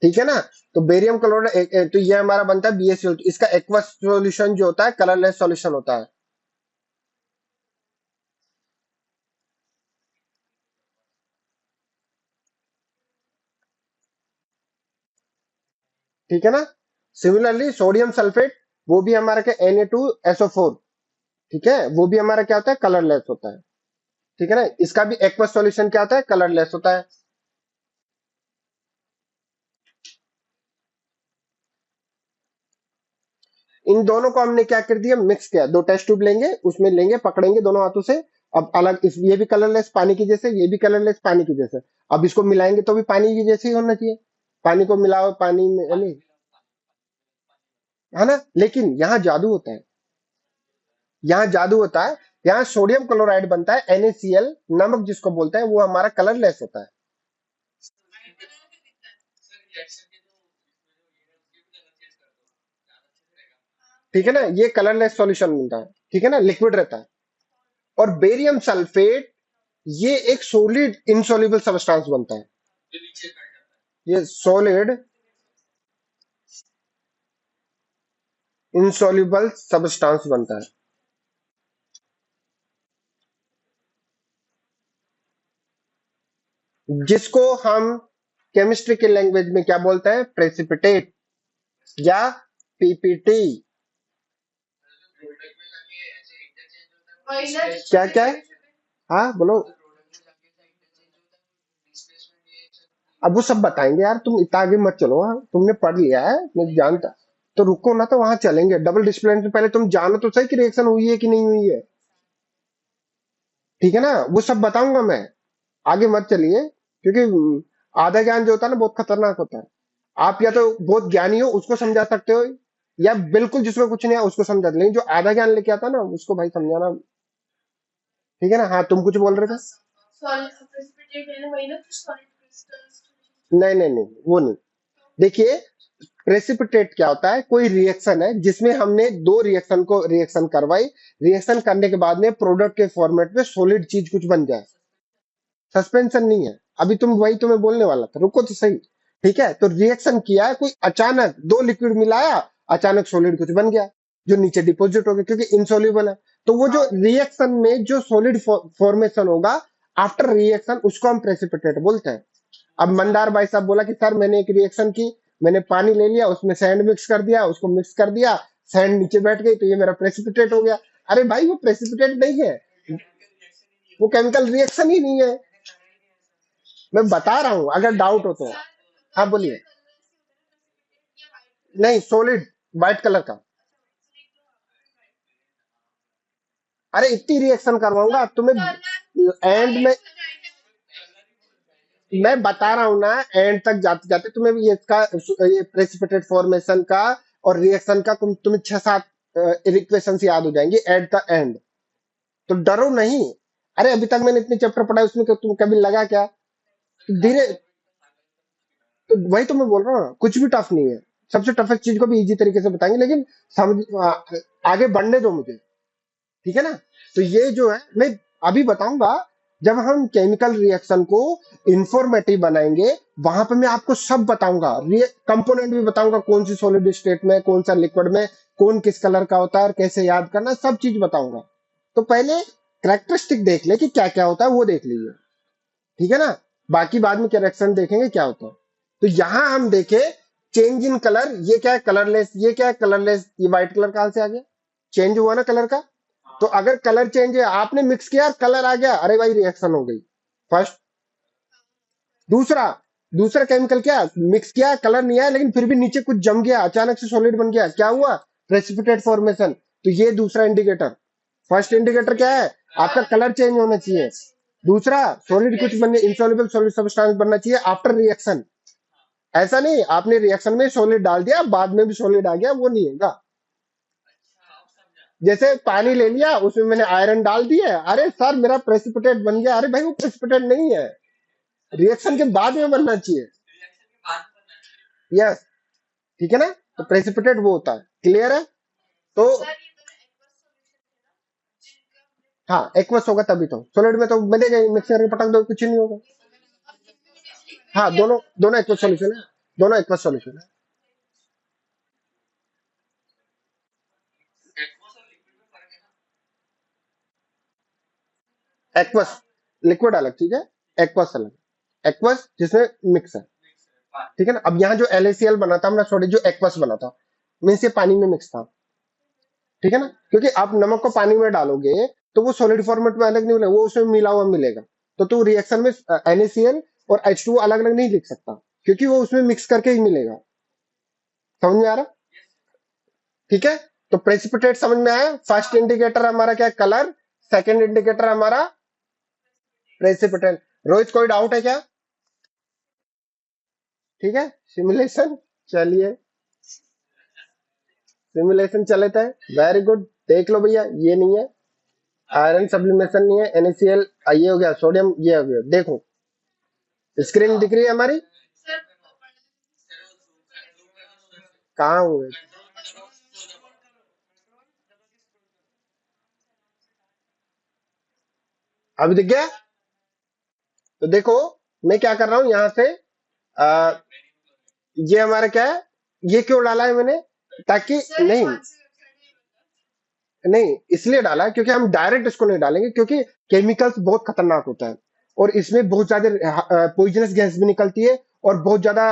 ठीक है ना? तो बेरियम क्लोराइड तो ये हमारा बनता है BaCl। इसका एक्वस सॉल्यूशन जो होता है कलरलेस सॉल्यूशन होता है। ठीक है ना? सिमिलरली सोडियम सल्फेट, वो भी हमारा क्या? Na2SO4, ठीक है, वो भी हमारा क्या होता है? कलरलेस होता है। ठीक है ना? इसका भी एक्वस सॉल्यूशन क्या होता है? कलरलेस होता है। इन दोनों को हमने क्या कर दिया? मिक्स किया। दो टेस्ट ट्यूब लेंगे, उसमें लेंगे, पकड़ेंगे दोनों हाथों से। अब अलग ये भी कलरलेस पानी की जैसे, ये भी कलरलेस पानी की जैसे। अब इसको मिलाएंगे तो भी पानी की जैसे ही होना चाहिए। पानी को मिलाओ पानी में, नहीं, है ना? लेकिन यहाँ जादू होता है, यहाँ जादू होता है। यहाँ सोडियम क्लोराइड बनता है NaCl, नमक जिसको बोलते हैं, वो हमारा कलरलेस होता है। ठीक है ना? ये कलरलेस सॉल्यूशन मिलता है, ठीक है ना, लिक्विड रहता है। और बेरियम सल्फेट, ये एक सॉलिड इनसॉल्युबल सब्सटेंस बनता है। ये सॉलिड इनसॉल्युबल सब्सटेंस बनता है, जिसको हम केमिस्ट्री के लैंग्वेज में क्या बोलते हैं? प्रेसिपिटेट या PPT। क्या क्या है? हाँ बोलो। अब वो सब बताएंगे यार, तुम इतना आगे मत चलो। हाँ, तुमने पढ़ लिया है, मैं जानता। तो रुको ना, तो वहां चलेंगे डबल डिस्प्लेन से पहले तुम जानो तो सही कि रिएक्शन हुई है कि नहीं हुई है। ठीक है ना? वो सब बताऊंगा मैं, आगे मत चलिए, क्योंकि आधा ज्ञान जो होता है ना, बहुत खतरनाक होता है। आप या तो बहुत ज्ञानी हो उसको समझा सकते हो, या बिल्कुल जिसमें कुछ नहीं है उसको समझा, लेकिन जो आधा ज्ञान लेके आता है ना, उसको भाई समझाना। ठीक है ना? हाँ, तुम कुछ बोल रहे थे? नहीं नहीं नहीं, वो नहीं। देखिए, प्रेसिपिटेट क्या होता है? कोई रिएक्शन है जिसमें हमने दो रिएक्शन को रिएक्शन करवाई, रिएक्शन करने के बाद में प्रोडक्ट के फॉर्मेट में सॉलिड चीज कुछ बन जाए। सस्पेंशन नहीं है, अभी तुम, वही तुम्हें बोलने वाला था, रुको तो सही। ठीक है, तो रिएक्शन किया है कोई, अचानक दो लिक्विड मिलाया, अचानक सॉलिड कुछ बन गया, जो नीचे डिपोजिट हो गया क्योंकि इनसॉल्युबल है। तो वो जो रिएक्शन में जो सॉलिड फॉर्मेशन होगा आफ्टर रिएक्शन, उसको हम प्रेसिपिटेट बोलते हैं। अब मंदार भाई साहब बोला कि सर मैंने एक रिएक्शन की, मैंने पानी ले लिया, उसमें सैंड मिक्स कर दिया, उसको मिक्स कर दिया, सैंड नीचे बैठ गई, तो ये मेरा प्रेसिपिटेट हो गया। अरे भाई, वो प्रेसिपिटेट नहीं है, वो केमिकल रिएक्शन ही नहीं है। मैं बता रहा हूं, अगर डाउट हो तो। हाँ बोलिए। नहीं, सॉलिड व्हाइट कलर का। अरे इतनी रिएक्शन करवाऊंगा तुम्हें, एंड में मैं बता रहा हूं ना, एंड तक जाते जाते तुम्हें भी ये इसका, ये प्रेसिपिटेट फॉर्मेशन का और रिएक्शन का तुम्हें 6-7 इक्वेशंस याद हो जाएंगी एट द एंड। तो डरो नहीं। अरे अभी तक मैंने इतने चैप्टर पढ़ा उसमें तुम कभी लगा क्या? तो धीरे, तो वही तो मैं बोल रहा हूँ, कुछ भी टफ नहीं है। सबसे टफेस्ट चीज को भी इजी तरीके से बताएंगे, लेकिन समझ आगे बढ़ने दो मुझे। ठीक है ना? तो ये जो है मैं अभी बताऊंगा, जब हम केमिकल रिएक्शन को इंफॉर्मेटिव बनाएंगे, वहां पे मैं आपको सब बताऊंगा, कंपोनेंट भी बताऊंगा, कौन सी सॉलिड स्टेट में, कौन सा लिक्विड में, कौन किस कलर का होता है और कैसे याद करना, सब चीज बताऊंगा। तो पहले कैरेक्टरिस्टिक देख ले कि क्या क्या होता है, वो देख लीजिए। ठीक है ना? बाकी बाद में करेक्शन देखेंगे क्या होता है। तो यहां हम देखे चेंज इन कलर, ये क्या है कलरलेस, ये क्या है कलरलेस, ये व्हाइट कलर कहां से आ गया? चेंज हुआ ना कलर का। तो अगर कलर चेंज है, आपने मिक्स किया कलर आ गया, अरे भाई रिएक्शन हो गई। फर्स्ट। दूसरा, दूसरा केमिकल क्या, मिक्स किया कलर नहीं आया, लेकिन फिर भी नीचे कुछ जम गया, अचानक से सॉलिड बन गया, क्या हुआ? Precipitate formation. तो ये दूसरा इंडिकेटर। फर्स्ट इंडिकेटर क्या है? आपका कलर चेंज होना चाहिए। दूसरा, सॉलिड कुछ बनने, इंसॉल्युबल सॉलिड सब्सटेंस बनना चाहिए आफ्टर रिएक्शन। ऐसा नहीं आपने रिएक्शन में सॉलिड डाल दिया बाद में भी सॉलिड आ गया, वो नहीं होगा। जैसे पानी ले लिया, उसमें मैंने आयरन डाल दिया, अरे सर मेरा प्रेसिपिटेट बन गया, अरे भाई वो प्रेसिपिटेट नहीं है, रिएक्शन के बाद में बनना चाहिए। यस। ठीक है ना? तो प्रेसिपिटेट वो होता है। क्लियर है? तो हाँ, एक्वस होगा तभी तो सॉलिड में तो बनेगा ही, मिक्सर में पटक दो कुछ नहीं होगा। हाँ, दोनों दोनों एक्वस सॉल्यूशन है, दोनों एक्वस सॉल्यूशन है। एक्वस लिक्विड अलग चीज है, एक्वस अलग। एक्वस जिसमें मिक्स है। ठीक है ना? अब यहाँ जो LaCl बना था, हमारा सॉरी जो एक्वस बना था, मीन्स ये पानी में मिक्स था। ठीक है ना? क्योंकि आप नमक को पानी में डालोगे तो वो सॉलिड फॉर्मेट में अलग नहीं मिलेगा, वो उसमें मिला हुआ मिलेगा। तो तू रिएक्शन में NaCl और H2O अलग अलग नहीं लिख सकता, क्योंकि वो उसमें मिक्स करके ही मिलेगा। समझ में आ रहा? ठीक है। तो प्रेसिपिटेट समझ में आया। फर्स्ट इंडिकेटर हमारा क्या, कलर। सेकंड इंडिकेटर हमारा प्रेसिपिटेट। रोहित कोई डाउट है क्या? ठीक है। सिमुलेशन, चलिए सिमुलेशन चले थे। Very good. देख लो भैया, ये नहीं है आयरन सब्लिमेशन, नहीं है NaCl, ये हो गया सोडियम, ये हो गया। देखो स्क्रीन दिख रही है हमारी? कहाँ हुए? अभी दिख गया? तो देखो मैं क्या कर रहा हूं यहां से, आ, ये हमारा क्या है, ये क्यों डाला है मैंने, ताकि नहीं, नहीं इसलिए डाला है क्योंकि हम डायरेक्ट इसको नहीं डालेंगे, क्योंकि केमिकल्स बहुत खतरनाक होता है और इसमें बहुत ज्यादा पॉइजनस गैस भी निकलती है और बहुत ज्यादा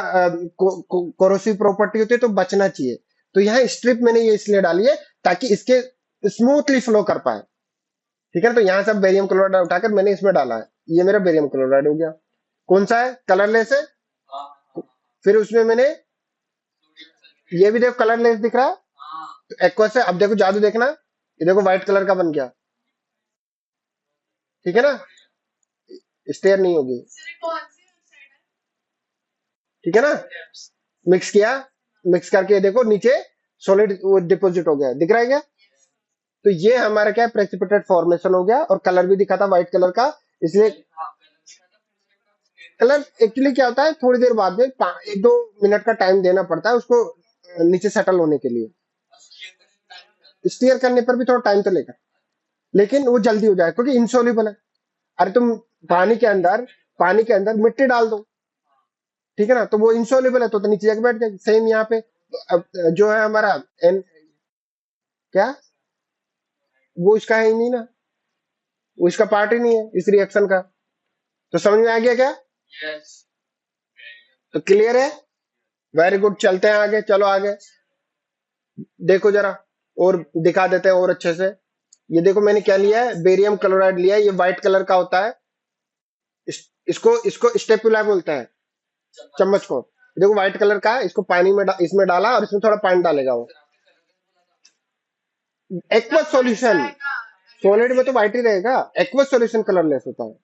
कोरोसिव प्रॉपर्टी होती है, तो बचना चाहिए। तो यहाँ स्ट्रिप मैंने ये इसलिए डाली है ताकि इसके स्मूथली फ्लो कर पाए। ठीक है? तो यहाँ से बेरियम क्लोराइड उठाकर मैंने इसमें डाला है, ये मेरा बेरियम क्लोराइड हो गया। कौन सा है, कलरलेस है। फिर उसमें मैंने, ये भी देखो कलरलेस दिख रहा है, तो एक्वस है। अब देखो जादू देखना, ये देखो व्हाइट कलर का बन गया। ठीक है ना? स्टेयर नहीं होगी। ठीक है ना? मिक्स किया, मिक्स करके देखो नीचे सॉलिड वो डिपोजिट हो गया, दिख रहा है क्या? तो ये हमारा क्या है, प्रेसिपिटेट फॉर्मेशन हो गया, और कलर भी दिखा था व्हाइट कलर का। इसलिए कलर एक्चुअली क्या होता है, थोड़ी देर बाद में 1-2 मिनट का टाइम देना पड़ता है उसको नीचे सेटल होने के लिए। स्टीयर करने पर भी थोड़ा टाइम तो लेगा, लेकिन वो जल्दी हो जाए क्योंकि इंसॉल्युबल है। अरे तुम पानी के अंदर पानी के अंदर मिट्टी डाल दो, ठीक है ना, तो वो इंसॉल्युबल है तो नीचे जाके बैठ जाएगी। सेम यहाँ पे अब जो है हमारा एन, क्या, वो इसका है ही नहीं ना, वो इसका पार्ट ही नहीं है इस रिएक्शन का। तो समझ में आ गया क्या? तो क्लियर है। वेरी गुड, चलते हैं आगे, चलो आगे देखो जरा, और दिखा देते हैं और अच्छे से। ये देखो मैंने क्या लिया है, बेरियम क्लोराइड लिया है, ये व्हाइट कलर का होता है। इसको इसको स्टेपुला बोलते हैं, चम्मच को। देखो व्हाइट कलर का है, इसको पानी में इसमें डाला और इसमें थोड़ा पानी डालेगा वो एक्वस सॉल्यूशन। सॉलिड में तो व्हाइट ही रहेगा, एक्वस सॉल्यूशन कलरलेस होता है।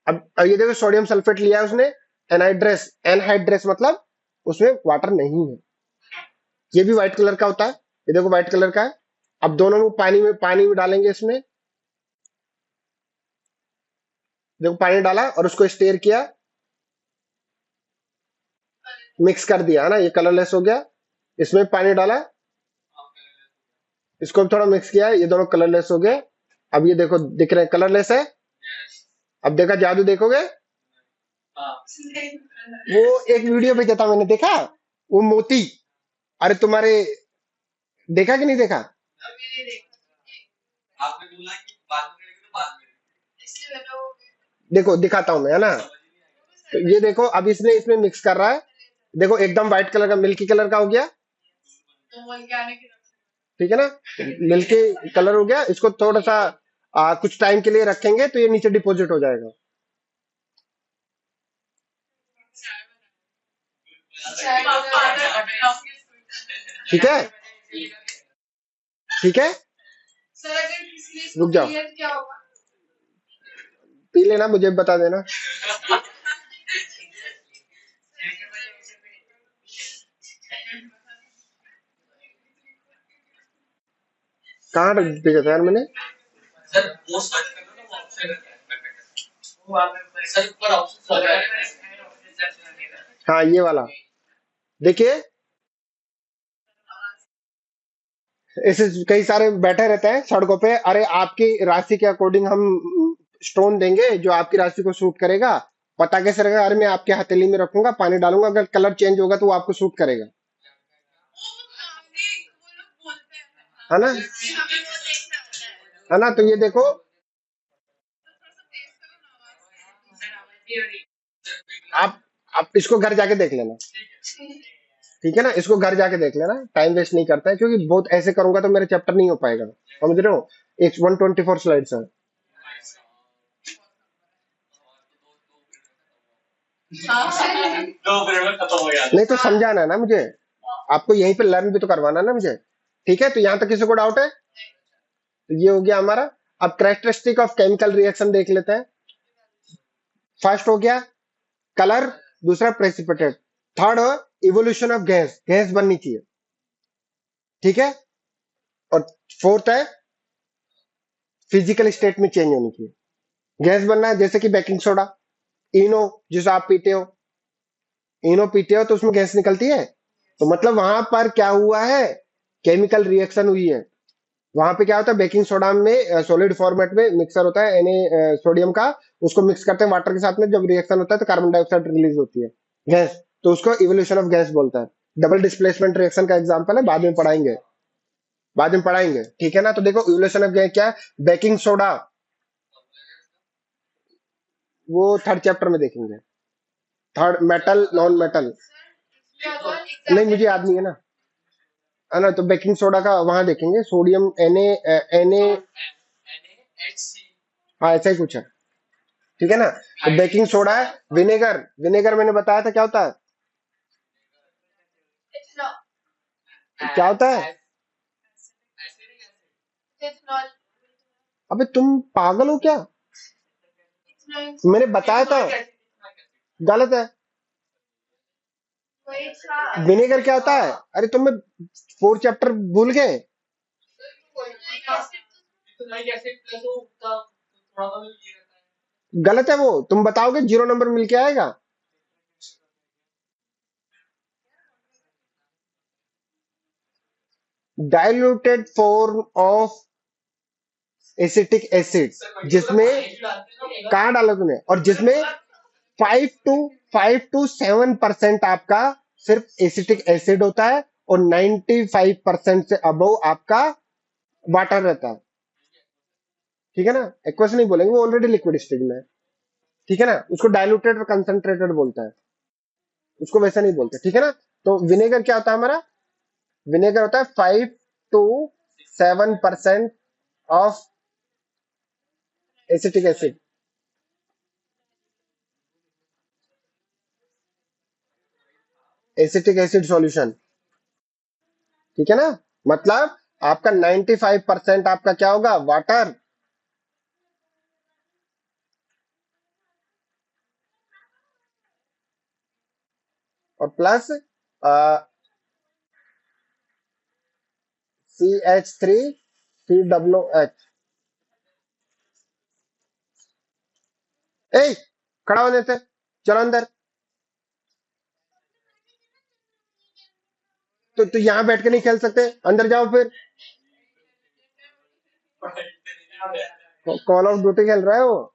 अब ये देखो सोडियम सल्फेट लिया है उसने, एनहाइड्रेस, एनहाइड्रेस मतलब उसमें वाटर नहीं है। ये भी व्हाइट कलर का होता है, ये देखो व्हाइट कलर का है। अब दोनों को पानी में डालेंगे, इसमें देखो पानी डाला और उसको स्टेयर किया, मिक्स कर दिया, है ना, ये कलरलेस हो गया। इसमें पानी डाला, इसको भी थोड़ा मिक्स किया, ये दोनों कलरलेस हो गए। अब ये देखो दिख रहे हैं कलरलेस है। अब देखा जादू देखोगे, वो एक वीडियो भेजा था मैंने, देखा वो मोती। अरे तुम्हारे देखा कि नहीं देखा? देखो दिखाता हूं मैं, है ना। तो ये देखो अब इसने इसमें मिक्स कर रहा है, देखो एकदम व्हाइट कलर का, मिल्की कलर का हो गया, ठीक है ना। मिल्की कलर हो गया। इसको थोड़ा सा कुछ टाइम के लिए रखेंगे तो ये नीचे डिपॉजिट हो जाएगा। ठीक है, ठीक है, रुक जाओ, पी लेना, मुझे भी बता देना। कहाँ भेजा था यार मैंने? हाँ ये वाला, देखिए ऐसे कई सारे बैठे रहते हैं सड़कों पे। अरे आपकी राशि के अकॉर्डिंग हम स्टोन देंगे जो आपकी राशि को सूट करेगा। पता कैसे रहेगा? अरे मैं आपके हथेली में रखूंगा, पानी डालूंगा, अगर कलर चेंज होगा तो वो आपको सूट करेगा, है ना, है ना। तो ये देखो, आप आप इसको घर जाके देख लेना, ठीक है ना। इसको घर जाके देख लेना, टाइम वेस्ट नहीं करता है, क्योंकि बहुत ऐसे करूंगा तो मेरा चैप्टर नहीं हो पाएगा, समझ रहे हो। एक 124 स्लाइड्स है। नहीं तो समझाना है ना मुझे, आपको यहीं पे लर्न भी तो करवाना है ना मुझे। ठीक है, तो यहां तक किसी को डाउट है? तो ये हो गया हमारा। अब कैरेक्टरिस्टिक ऑफ केमिकल रिएक्शन देख लेते हैं। फर्स्ट हो गया कलर, दूसरा precipitate, third evolution of gas, gas बननी चाहिए, ठीक है, और फोर्थ है फिजिकल स्टेट में चेंज होनी चाहिए। गैस बनना है जैसे कि बेकिंग सोडा, इनो, जिसे आप पीते हो, इनो पीते हो तो उसमें गैस निकलती है। तो मतलब वहां पर क्या हुआ है, केमिकल रिएक्शन हुई है। वहां पे क्या होता है, बेकिंग सोडा में सॉलिड फॉर्मेट में मिक्सर होता है सोडियम का, उसको मिक्स करते हैं वाटर के साथ में, जब रिएक्शन होता है तो कार्बन डाइऑक्साइड रिलीज होती है, गैस। तो उसको इवोल्यूशन ऑफ गैस बोलता है। डबल डिस्प्लेसमेंट रिएक्शन का एग्जांपल है, बाद में पढ़ाएंगे, बाद में पढ़ाएंगे, ठीक है ना। तो देखो इवोल्यूशन ऑफ गैस क्या है, बेकिंग सोडा, वो थर्ड चैप्टर में देखेंगे। थर्ड मेटल नॉन मेटल, नहीं मुझे याद नहीं है ना। तो बेकिंग सोडा का वहां देखेंगे, सोडियम एन ए, हाँ ऐसा ही कुछ है, ठीक है ना। तो बेकिंग सोडा है। विनेगर, विनेगर मैंने बताया था क्या होता है, क्या होता है? अबे तुम पागल हो क्या? मैंने बताया था, गलत है। विनेगर क्या होता है? अरे तुम 4 चैप्टर भूल गए, गलत है वो। तुम बताओगे 0 नंबर मिलके आएगा। Diluted form of acetic acid, जिसमें कहाँ डाला तूने, और जिसमें 5 to 7% आपका सिर्फ एसिटिक एसिड होता है, और 95% से अबव आपका वाटर रहता है, ठीक है ना। एक्वस नहीं बोलेंगे, वो ऑलरेडी लिक्विड स्टेज में है, ठीक है ना। उसको डाइल्यूटेड और कंसंट्रेटेड बोलता है, उसको वैसा नहीं बोलते, ठीक है ना। तो विनेगर क्या होता है हमारा, विनेगर होता है 5 to 7% of acetic acid, acetic acid solution, ठीक है ना। मतलब आपका 95% आपका क्या होगा, वाटर, और प्लस CH3COOH। ए, खड़ा होने से, चलो अंदर। तो यहाँ बैठ के नहीं खेल सकते, अंदर जाओ फिर। कॉल ऑफ ड्यूटी खेल रहा है वो,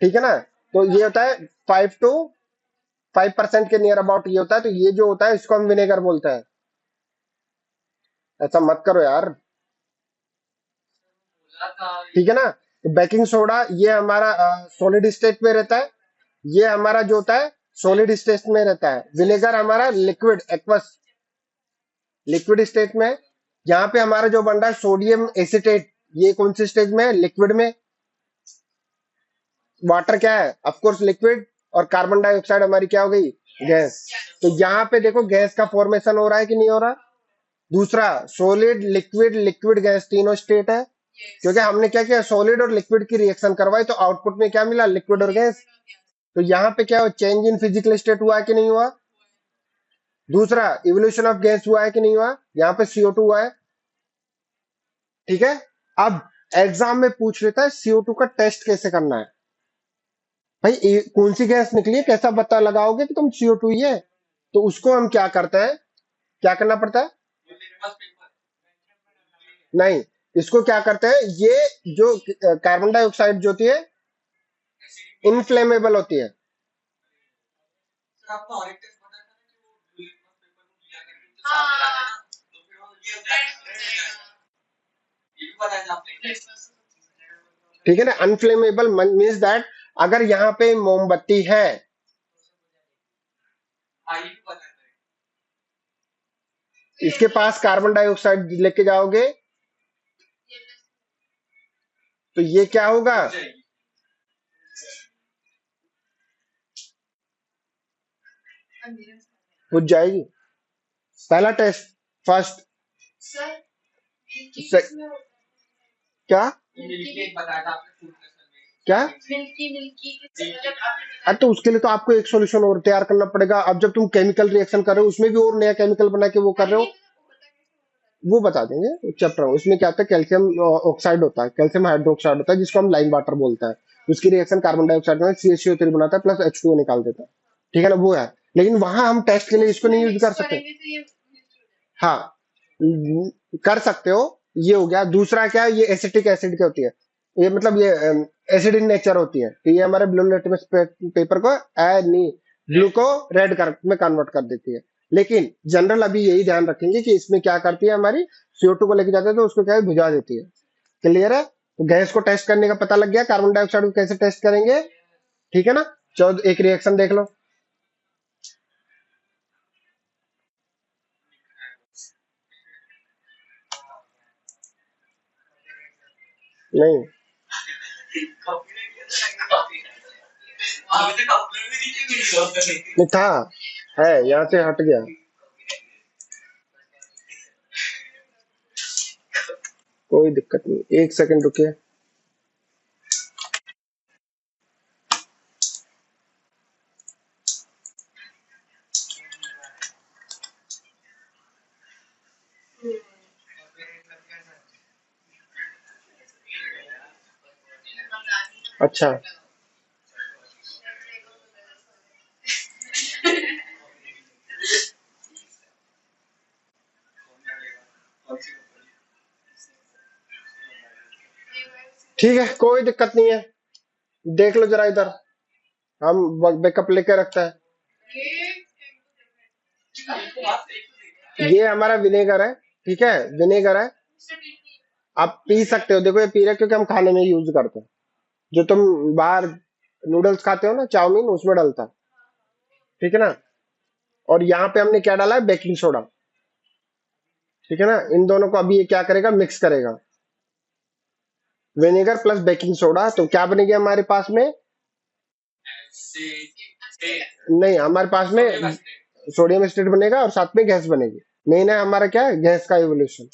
ठीक है ना। तो ये होता है 5 to 5% के नियर अबाउट ये होता है। तो ये जो होता है इसको हम विनेगर बोलते हैं। ऐसा मत करो यार, ठीक है ना। तो बेकिंग सोडा ये हमारा सॉलिड स्टेट में रहता है, ये हमारा जो होता है सॉलिड स्टेट में रहता है। विनेगर हमारा लिक्विड एक्वस लिक्विड स्टेट में है। यहाँ पे हमारा जो बन रहा है सोडियम एसिटेट, ये कौन सी स्टेज में है, लिक्विड में। वाटर क्या है, ऑफकोर्स लिक्विड। और कार्बन डाइऑक्साइड हमारी क्या हो गई, गैस। तो यहाँ पे देखो गैस का फॉर्मेशन हो रहा है कि नहीं हो रहा। दूसरा, सॉलिड लिक्विड लिक्विड गैस तीनों स्टेट है, क्योंकि हमने क्या किया, सॉलिड और लिक्विड की रिएक्शन करवाई, तो आउटपुट में क्या मिला, लिक्विड और गैस। तो यहाँ पे क्या हो, चेंज इन फिजिकल स्टेट हुआ है कि नहीं हुआ। दूसरा, इवोल्यूशन ऑफ गैस हुआ है कि नहीं हुआ, यहाँ पे CO2 हुआ है, ठीक है। अब एग्जाम में पूछ लेता है CO2 का टेस्ट कैसे करना है। भाई कौन सी गैस निकली है, कैसा पता लगाओगे कि तुम CO2 ही है। तो उसको हम क्या करते हैं, क्या करना पड़ता है, नहीं, इसको क्या करते हैं, ये जो कार्बन डाइऑक्साइड जो होती है इनफ्लेमेबल होती है। ठीक है ना, अनफ्लेमेबल मीन्स दैट अगर यहाँ पे मोमबत्ती है, इसके पास कार्बन डाइऑक्साइड लेके जाओगे तो ये क्या होगा, बुझ जाएगी। पहला टेस्ट, फर्स्ट, क्या क्या, अरे तो उसके लिए तो आपको एक सॉल्यूशन और तैयार करना पड़ेगा। अब जब तुम केमिकल रिएक्शन कर रहे हो उसमें भी और नया केमिकल बना के वो कर रहे हो, वो बता देंगे चैप्टर में। उसमें क्या होता है, कैल्शियम ऑक्साइड होता है, कैल्शियम हाइड्रोक्साइड होता है, जिसको हम लाइम वाटर बोलते हैं। उसकी रिएक्शन कार्बन डाइऑक्साइड में CaCO3 बनाता है प्लस H2O निकाल देता है, ठीक है ना, वो है। लेकिन वहां हम टेस्ट के लिए इसको नहीं यूज कर सकते। हाँ, कर सकते हो। ये हो गया। दूसरा क्या है, ये एसिटिक एसिड क्या होती है, ये मतलब ये एसिड इन नेचर होती है। तो ये हमारे ब्लू लिटमस पेपर को ब्लू को रेड कर में कन्वर्ट कर देती है। लेकिन जनरल अभी यही ध्यान रखेंगे कि इसमें क्या करती है, हमारी CO2 को लेके जाते हैं तो उसको क्या है, बुझा देती है। क्लियर है। तो गैस को टेस्ट करने का पता लग गया, कार्बन डाइऑक्साइड को कैसे टेस्ट करेंगे, ठीक है ना। एक रिएक्शन देख लो। नहीं, नहीं था, है, यहाँ से हट गया। कोई दिक्कत नहीं, एक सेकंड रुकिए। अच्छा, ठीक है, कोई दिक्कत नहीं है। देख लो जरा इधर, हम बैकअप लेके रखते हैं। ये हमारा विनेगर है, ठीक है, विनेगर है। आप पी सकते हो, देखो ये पी रहे क्योंकि हम खाने में यूज करते हैं। जो तुम बाहर नूडल्स खाते हो ना, चाउमीन, उसमें डलता है, ठीक है ना। और यहाँ पे हमने क्या डाला है, बेकिंग सोडा, ठीक है ना। इन दोनों को अभी ये क्या करेगा, मिक्स करेगा, विनेगर प्लस बेकिंग सोडा। तो क्या बनेगी हमारे पास में, नहीं, हमारे पास में सोडियम एसिड बनेगा और साथ में गैस बनेगी। मेन है हमारा क्या है, गैस का इवोल्यूशन।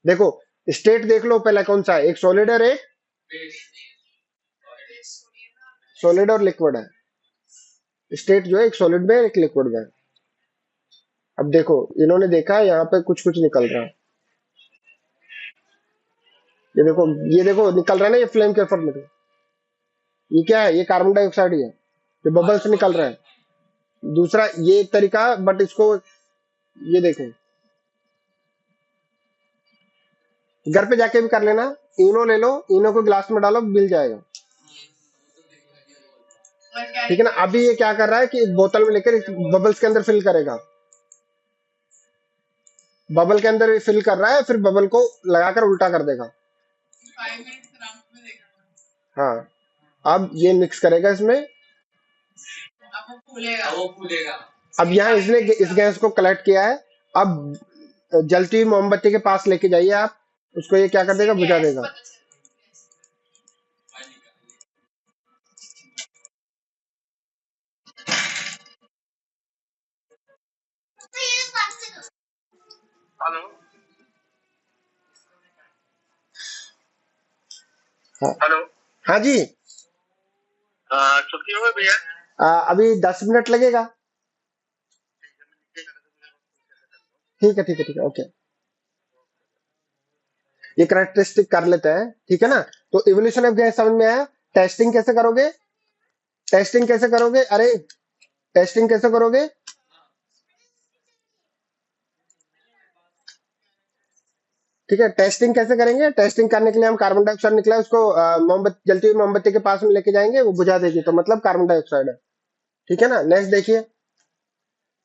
देखो स्टेट देख लो पहला कौन सा है, एक सॉलिड और एक सॉलिड और लिक्विड है। स्टेट जो है एक सॉलिड में एक लिक्विड में है। अब देखो, इन्होंने देखा यहाँ पे कुछ कुछ निकल रहा है। ये देखो, ये देखो निकल रहा है ना, ये फ्लेम के ऊपर निकल। ये क्या है? ये कार्बन डाइऑक्साइड ही है, ये बबल्स निकल रहा है। दूसरा ये एक तरीका, बट इसको ये देखो, घर पे जाके भी कर लेना। इनो ले लो, इनो को गिलास में डालो, मिल जाएगा। ठीक है ना? अभी ये क्या कर रहा है कि एक बोतल में लेकर इस बबल्स के अंदर फिल करेगा। बबल के अंदर ये फिल कर रहा है, फिर बबल को लगाकर उल्टा कर देगा। हाँ, अब ये मिक्स करेगा इसमें। अब यहाँ इसने इस गैस को कलेक्ट किया है। अब जलती हुई मोमबत्ती के पास लेके जाइए आप उसको, ये क्या कर देगा? बुझा देगा। हेलो। हाँ, हेलो। हाँ जी। छुट्टी हो गई भैया? अभी 10 मिनट लगेगा। ठीक है, ठीक है, ठीक है, ओके। ये करेक्टरिस्टिक कर लेते हैं, ठीक है ना? तो इवोल्यूशन ऑफ गैस समझ में आया। टेस्टिंग कैसे करोगे? टेस्टिंग कैसे करोगे? अरे, टेस्टिंग कैसे करोगे? ठीक है, टेस्टिंग कैसे करेंगे? टेस्टिंग करने के लिए हम कार्बन डाइऑक्साइड निकला है, उसको मोमबत्ती, जलती हुई मोमबत्ती के पास में लेके जाएंगे, वो बुझा देगी, तो मतलब कार्बन डाइऑक्साइड है। ठीक है ना? नेक्स्ट देखिए,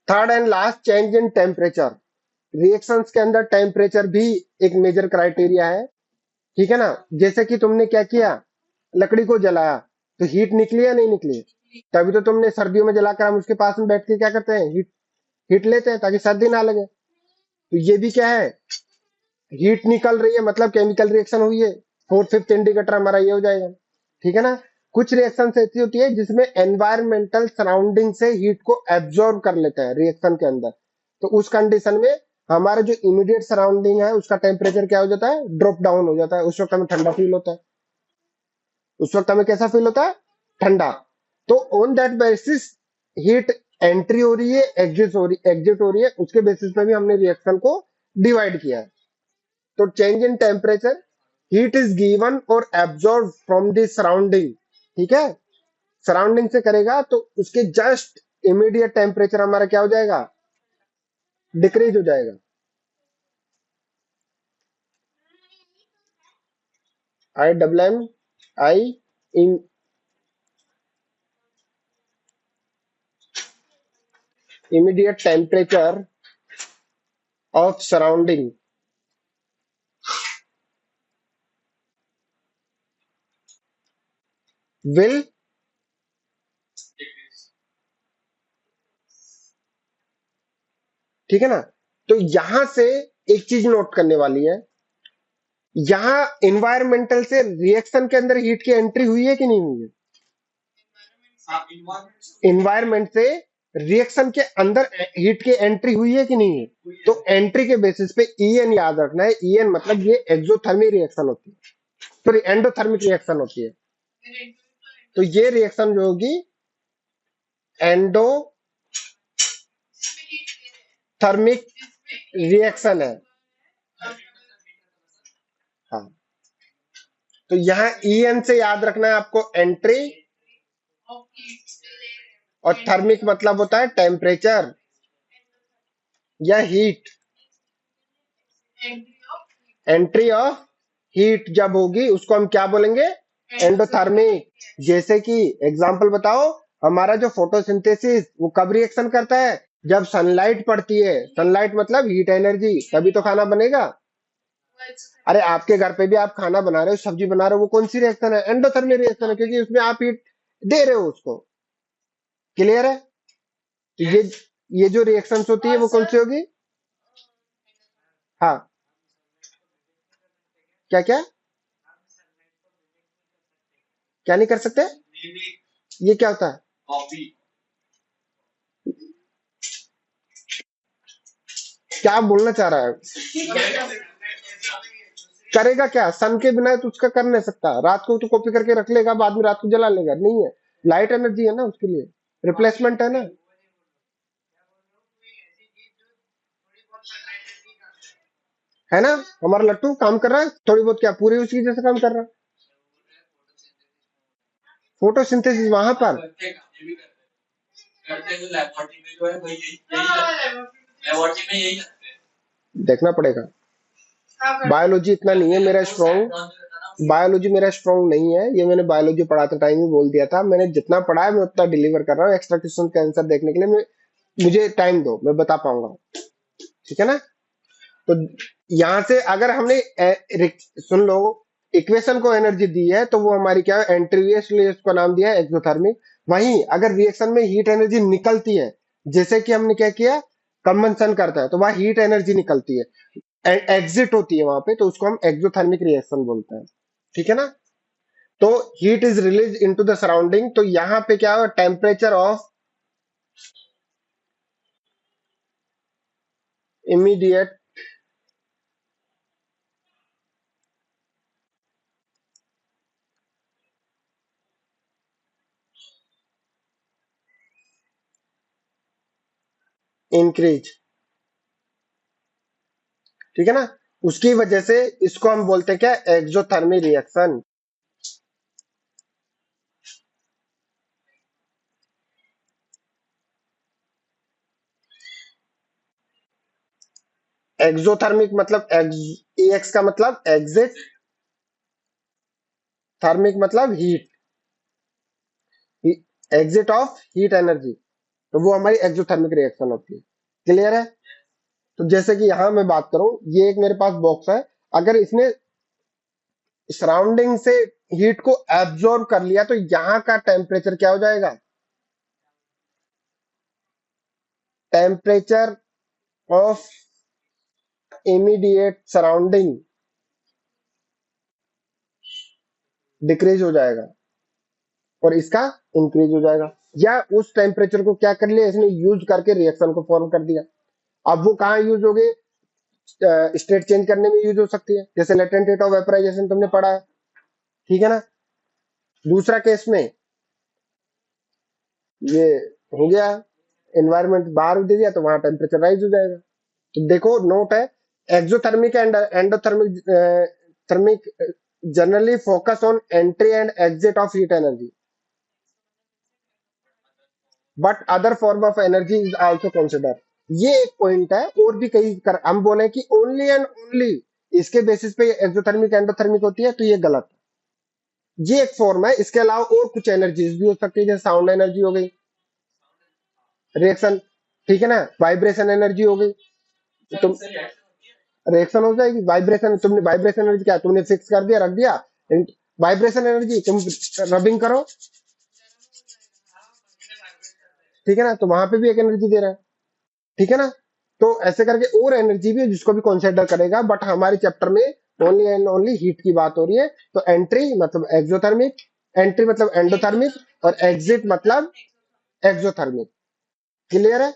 third and last, change in temperature. Reactions के अंदर टेम्परेचर भी एक मेजर क्राइटेरिया है। ठीक है ना? जैसे कि तुमने क्या किया, लकड़ी को जलाया, तो हीट निकली या नहीं निकली? तभी तो तुमने सर्दियों में जलाकर हम उसके पास में बैठ के क्या करते हैं? हीट हीट लेते हैं ताकि सर्दी ना लगे। तो ये भी क्या है? हीट निकल रही है, मतलब केमिकल रिएक्शन हुई है। फोर्थ फिफ्थ इंडिकेटर हमारा ये हो जाएगा। ठीक है ना? कुछ रिएक्शन ऐसी होती है जिसमें एनवायरमेंटल सराउंडिंग से हीट को एब्जॉर्ब कर लेता है रिएक्शन के अंदर। तो उस कंडीशन में हमारा जो इमीडिएट सराउंडिंग है उसका टेम्परेचर क्या हो जाता है? ड्रॉप डाउन हो जाता है। उस वक्त हमें ठंडा फील होता है। उस वक्त हमें कैसा फील होता है? ठंडा। तो on that basis heat entry हो रही है, एग्जिट हो रही है, उसके बेसिस पे भी हमने रिएक्शन को डिवाइड किया है। तो change in temperature, heat is given और एब्जॉर्ब फ्रॉम द सराउंडिंग। ठीक है? सराउंडिंग से करेगा तो उसके जस्ट इमीडिएट टेम्परेचर हमारा क्या हो जाएगा? डिक्रीज हो जाएगा। I double M I in immediate temperature of surrounding will, ठीक है ना? तो यहां से एक चीज नोट करने वाली है, यहां एनवायरमेंटल से रिएक्शन के अंदर हीट की एंट्री हुई है कि नहीं हुई है? एनवायरमेंट से रिएक्शन के अंदर हीट की एंट्री हुई है कि नहीं है? तो एंट्री के बेसिस पे ईएन याद रखना है। ईएन मतलब ये एक्सोथर्मिक रिएक्शन होती है, सॉरी एंडोथर्मिक रिएक्शन होती है। तो ये रिएक्शन जो होगी एंडोथर्मिक रिएक्शन है। हाँ, तो यहाँ ईएन से याद रखना है आपको एंट्री, और थर्मिक मतलब होता है टेम्परेचर या हीट। एंट्री ऑफ हीट जब होगी उसको हम क्या बोलेंगे? एंडोथर्मिक। जैसे कि एग्जांपल बताओ, हमारा जो फोटोसिंथेसिस वो कब रिएक्शन करता है? जब सनलाइट पड़ती है। सनलाइट मतलब हीट एनर्जी, तभी तो खाना बनेगा। अरे आपके घर पे भी आप खाना बना रहे हो, सब्जी बना रहे हो, वो कौन सी रिएक्शन है? एंडोथर्मिक रिएक्शन है, क्योंकि उसमें आप हीट दे रहे हो उसको। क्लियर है? तो ये जो रिएक्शंस होती है वो कौन सी होगी? हाँ, क्या क्या क्या नहीं कर सकते? ये क्या होता है? क्या बोलना चाह रहा है? करेगा क्या? सन के बिना तो उसका कर नहीं सकता। रात को तो कॉपी करके रख लेगा, बाद में रात को जला लेगा, नहीं है। लाइट एनर्जी है ना उसके लिए, रिप्लेसमेंट है ना। है ना? हमारा लट्टू काम कर रहा है थोड़ी बहुत, क्या पूरी उसकी जैसे काम कर रहा है? फोटोसिंथेसिस वहां पर देखना पड़ेगा। बायोलॉजी इतना नहीं है मेरा स्ट्रॉन्ग, बायोलॉजी मेरा स्ट्रॉन्ग नहीं है, ये मैंने बायोलॉजी पढ़ाते टाइम ही बोल दिया था। मैंने जितना पढ़ा है मैं उतना डिलीवर कर रहा हूँ। एक्स्ट्रा क्वेश्चन का आंसर देखने के लिए मुझे टाइम दो, मैं बता पाऊंगा। ठीक है ना? तो यहां से अगर हमने सुन लो, इक्वेशन को एनर्जी दी है तो वो हमारी क्या है, एंट्री है, इसलिए उसका नाम दिया है एक्सोथर्मिक। वहीं अगर रिएक्शन में हीट एनर्जी निकलती है, जैसे कि हमने क्या किया, कंबंशन करता है तो वहां हीट एनर्जी निकलती है, एग्जिट होती है वहां पे, तो उसको हम एक्सोथर्मिक रिएक्शन बोलते हैं। ठीक है ना? तो heat is release into the surrounding, तो यहां पे क्या होगा, टेम्परेचर ऑफ इमीडिएट इंक्रीज। ठीक है ना? उसकी वजह से इसको हम बोलते हैं क्या, एक्सोथर्मिक रिएक्शन। एक्सोथर्मिक मतलब एक्स का मतलब एग्जिट, थर्मिक मतलब heat, exit of heat energy, तो वो हमारी एक्सोथर्मिक रिएक्शन होती है। क्लियर है? तो जैसे कि यहां मैं बात करूं, ये एक मेरे पास बॉक्स है, अगर इसने सराउंडिंग से हीट को एब्जॉर्ब कर लिया तो यहां का टेम्परेचर क्या हो जाएगा, temperature of immediate surrounding decrease हो जाएगा और इसका इंक्रीज हो जाएगा। या उस टेम्परेचर को क्या कर लिया इसने, यूज करके रिएक्शन को फॉर्म कर दिया। अब वो कहाँ यूज हो गए, स्टेट चेंज करने में यूज हो सकती है, जैसे लेटेंट रेट ऑफ वेपराइजेशन तुमने पढ़ा है। ठीक है ना? दूसरा केस में ये हो गया, एनवायरमेंट बाहर दे दिया तो वहां टेम्परेचर राइज हो जाएगा। तो देखो नोट है, exothermic and endothermic, thermic generally focus on entry and exit of heat energy, but other form of energy is also consider. ये एक पॉइंट है, और भी कई हम बोले कि ओनली एंड ओनली इसके बेसिस पे एक्सोथर्मिक एंडोथर्मिक होती है, तो ये गलत है। ये एक फॉर्म है, इसके अलावा और कुछ एनर्जीज भी हो सकती है, जैसे साउंड एनर्जी हो गई, रिएक्शन, ठीक है ना, वाइब्रेशन एनर्जी हो गई। तुम रिएक्शन हो जाएगी, वाइब्रेशन, तुमने वाइब्रेशन एनर्जी क्या, तुमने फिक्स कर दिया, रख दिया, वाइब्रेशन एनर्जी तुम रबिंग करो, ठीक है ना, तो वहां पे भी एक एनर्जी दे रहा है। ठीक है ना? तो ऐसे करके और एनर्जी भी है जिसको भी कंसिडर करेगा, बट हमारे चैप्टर में ओनली एंड ओनली हीट की बात हो रही है। तो एंट्री मतलब एक्सोथर्मिक, एंट्री मतलब एंडोथर्मिक, और एग्जिट मतलब एक्सोथर्मिक। क्लियर है?